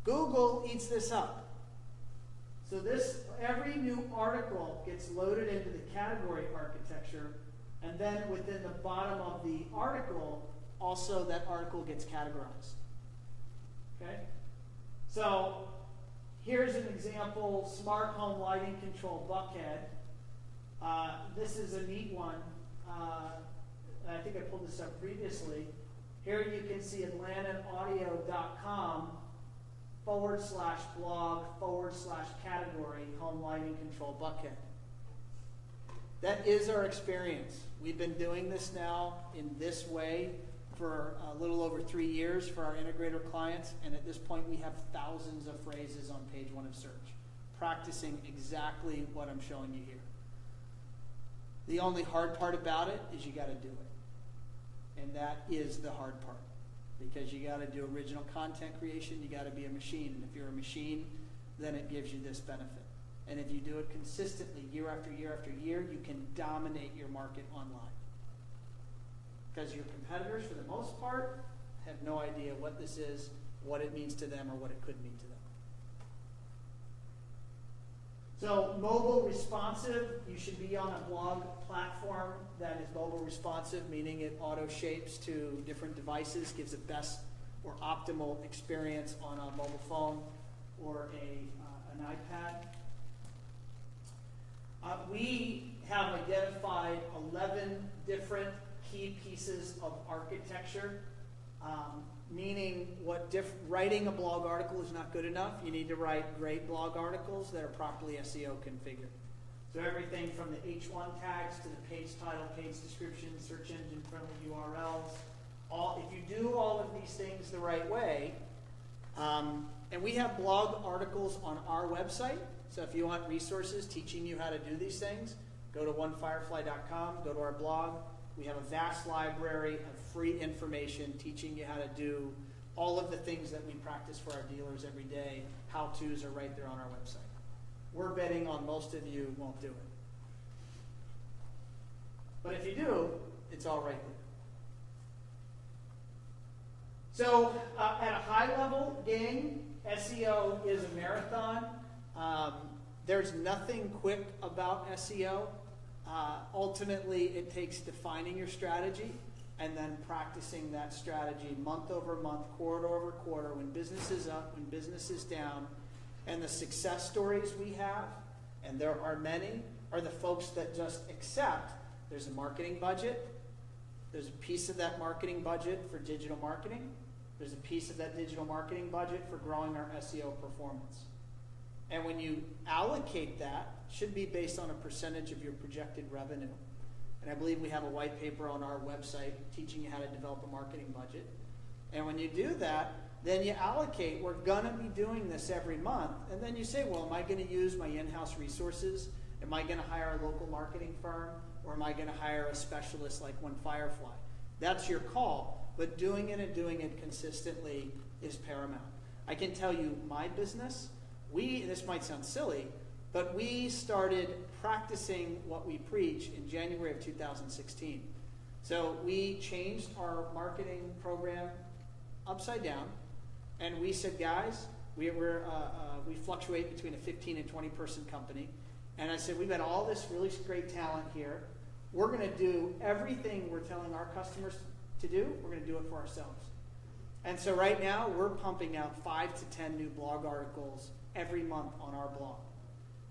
Google eats this up. So every new article gets loaded into the category architecture, and then within the bottom of the article, also that article gets categorized. Okay? So here's an example, smart home lighting control Buckhead. This is a neat one. I pulled this up previously. Here you can see atlantaaudio.com/blog/category home lighting control Buckhead. That is our experience. We've been doing this now in this way for a little over 3 years for our integrator clients, and at this point we have thousands of phrases on page 1 of search, practicing exactly what I'm showing you here. The only hard part about it is you got to do it. And that is the hard part, because you got to do original content creation, you got to be a machine, and if you're a machine, then it gives you this benefit. And if you do it consistently year after year after year, you can dominate your market online. Because your competitors, for the most part, have no idea what this is, what it means to them, or what it could mean to them. So mobile responsive, you should be on a blog platform that is mobile responsive, meaning it auto shapes to different devices, gives the best or optimal experience on a mobile phone or an iPad. We have identified 11 different key pieces of architecture, meaning writing a blog article is not good enough. You need to write great blog articles that are properly SEO configured. So everything from the H1 tags to the page title, page description, search engine friendly URLs. If you do all of these things the right way, and we have blog articles on our website. So if you want resources teaching you how to do these things, go to onefirefly.com, go to our blog. We have a vast library of free information teaching you how to do all of the things that we practice for our dealers every day. How-tos are right there on our website. We're betting on most of you won't do it. But if you do, it's all right there. So at a high level, gang, SEO is a marathon. There's nothing quick about SEO. Ultimately, it takes defining your strategy and then practicing that strategy month over month, quarter over quarter, when business is up, when business is down. And the success stories we have, and there are many, are the folks that just accept there's a marketing budget, there's a piece of that marketing budget for digital marketing, there's a piece of that digital marketing budget for growing our SEO performance. And when you allocate that, it should be based on a percentage of your projected revenue. And I believe we have a white paper on our website teaching you how to develop a marketing budget. And when you do that, then you allocate, we're going to be doing this every month. And then you say, well, am I going to use my in-house resources? Am I going to hire a local marketing firm? Or am I going to hire a specialist like One Firefly? That's your call. But doing it and doing it consistently is paramount. I can tell you my business, this might sound silly, but we started practicing what we preach in January of 2016. So we changed our marketing program upside down, and we said, guys, we fluctuate between a 15 and 20 person company, and I said, we've got all this really great talent here. We're going to do everything we're telling our customers to do. We're going to do it for ourselves. And so right now, we're pumping out 5 to 10 new blog articles every month on our blog.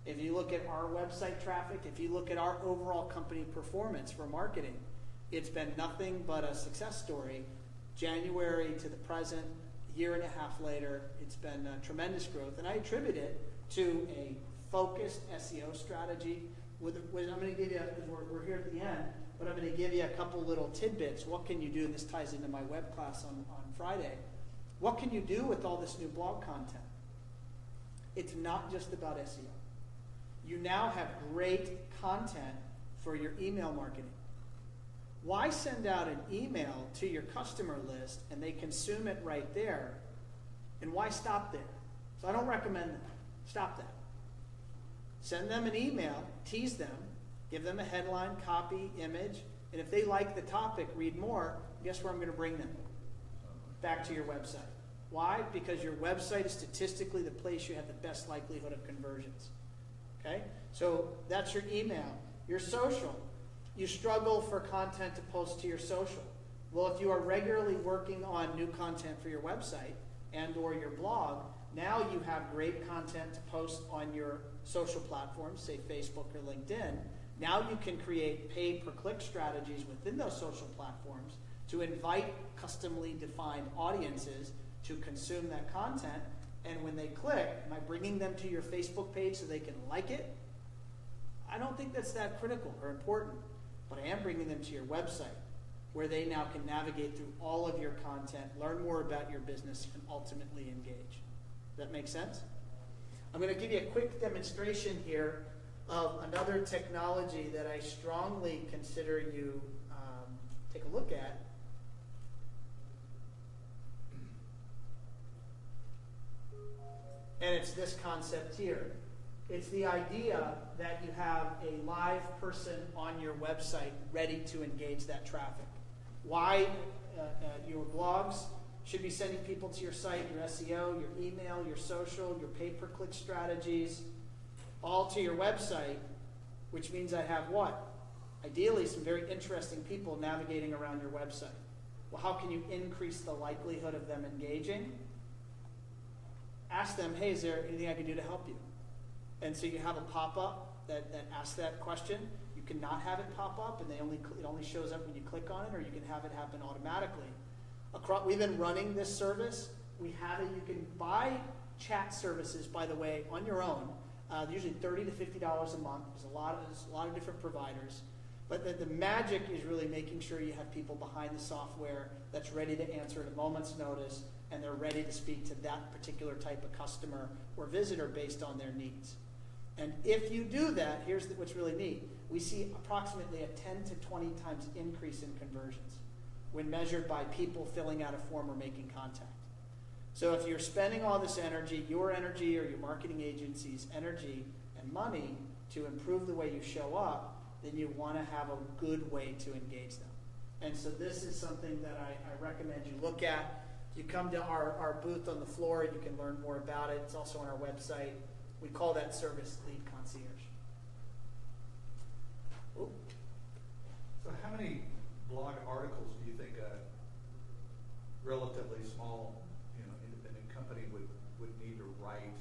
If you look at our website traffic, if you look at our overall company performance for marketing, it's been nothing but a success story. January to the present, year and a half later, it's been tremendous growth. And I attribute it to a focused SEO strategy. I'm going to give you, because we're here at the end, but I'm going to give you a couple little tidbits. What can you do? And this ties into my web class on Friday. What can you do with all this new blog content? It's not just about SEO. You now have great content for your email marketing. Why send out an email to your customer list and they consume it right there? And why stop there? So I don't recommend that. Stop that. Send them an email, tease them, give them a headline, copy, image, and if they like the topic, read more, guess where I'm going to bring them? Back to your website. Why? Because your website is statistically the place you have the best likelihood of conversions. Okay? So that's your email. Your social. You struggle for content to post to your social. Well, if you are regularly working on new content for your website and or your blog, now you have great content to post on your social platforms, say Facebook or LinkedIn. Now you can create pay-per-click strategies within those social platforms to invite customly defined audiences to consume that content. And when they click, am I bringing them to your Facebook page so they can like it? I don't think that's that critical or important, but I am bringing them to your website where they now can navigate through all of your content, learn more about your business, and ultimately engage. Does that make sense? I'm going to give you a quick demonstration here of another technology that I strongly consider you take a look at. And it's this concept here. It's the idea that you have a live person on your website ready to engage that traffic. Why your blogs should be sending people to your site, your SEO, your email, your social, your pay-per-click strategies, all to your website, which means I have what? Ideally, some very interesting people navigating around your website. Well, how can you increase the likelihood of them engaging? Ask them, hey, is there anything I can do to help you? And so you have a pop-up that asks that question. You cannot have it pop up, and it only shows up when you click on it, or you can have it happen automatically. We've been running this service. We have it. You can buy chat services, by the way, on your own. Usually $30 to $50 a month. There's a lot of different providers. But the magic is really making sure you have people behind the software that's ready to answer at a moment's notice, and they're ready to speak to that particular type of customer or visitor based on their needs. And if you do that, here's what's really neat. We see approximately a 10 to 20 times increase in conversions when measured by people filling out a form or making contact. So if you're spending all this energy, your energy or your marketing agency's energy and money to improve the way you show up, then you want to have a good way to engage them. And so this is something that I recommend you look at. You come to our booth on the floor, you can learn more about it. It's also on our website. We call that service Lead Concierge. Ooh. So how many blog articles do you think a relatively small, independent company would need to write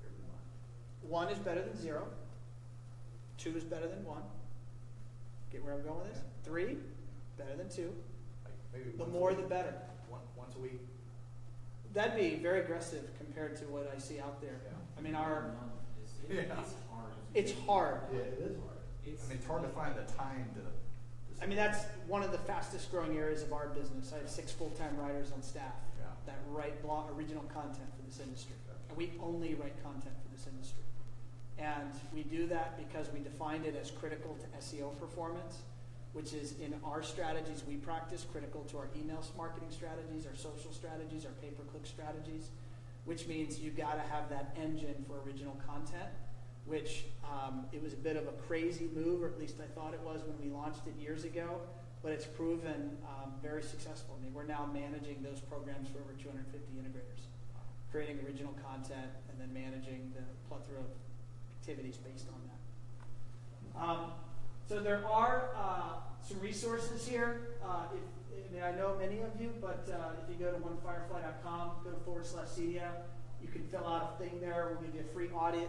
every month? 1 is better than 0. 2 is better than 1. Get where I'm going with this? 3, better than 2. Like maybe The more the better. Once a week? That'd be very aggressive compared to what I see out there. Yeah. I mean, It's hard. it's hard. Yeah, it is hard. It's hard to find the time to I mean, that's one of the fastest growing areas of our business. I have 6 full-time writers on staff that write original content for this industry. And we only write content for this industry. And we do that because we defined it as critical to SEO performance, which is in our strategies we practice, critical to our email marketing strategies, our social strategies, our pay-per-click strategies, which means you got to have that engine for original content, which it was a bit of a crazy move, or at least I thought it was when we launched it years ago, but it's proven very successful. I mean, we're now managing those programs for over 250 integrators, creating original content and then managing the plethora of activities based on that. So there are some resources here. I know many of you, but if you go to onefirefly.com, go to /CEDIA, you can fill out a thing there. We'll give you a free audit,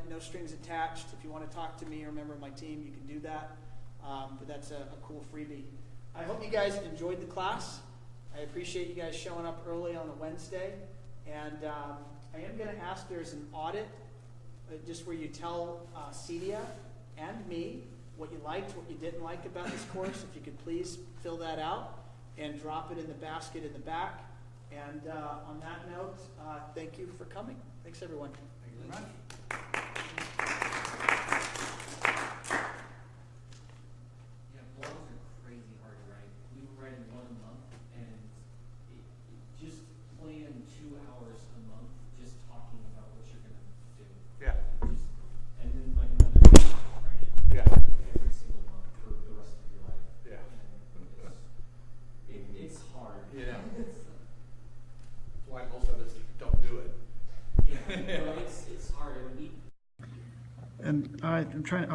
no strings attached. If you want to talk to me or a member of my team, you can do that. But that's a cool freebie. I hope you guys enjoyed the class. I appreciate you guys showing up early on a Wednesday. And I am going to ask, there's an audit just where you tell CEDIA and me what you liked, what you didn't like about this course. If you could please fill that out and drop it in the basket in the back. And on that note, thank you for coming. Thanks, everyone. Thank you very much. Yeah, blogs are crazy hard to write. We were writing 1 a month, and it just plan 2 hours a month just talking about what you're going to do. Yeah. And then like another 2 hours to write it. Yeah. Every single month for the rest of your life. Yeah. And it's hard. Yeah. That's why most of us don't do it. Yeah, no, it's hard. And I'm trying to.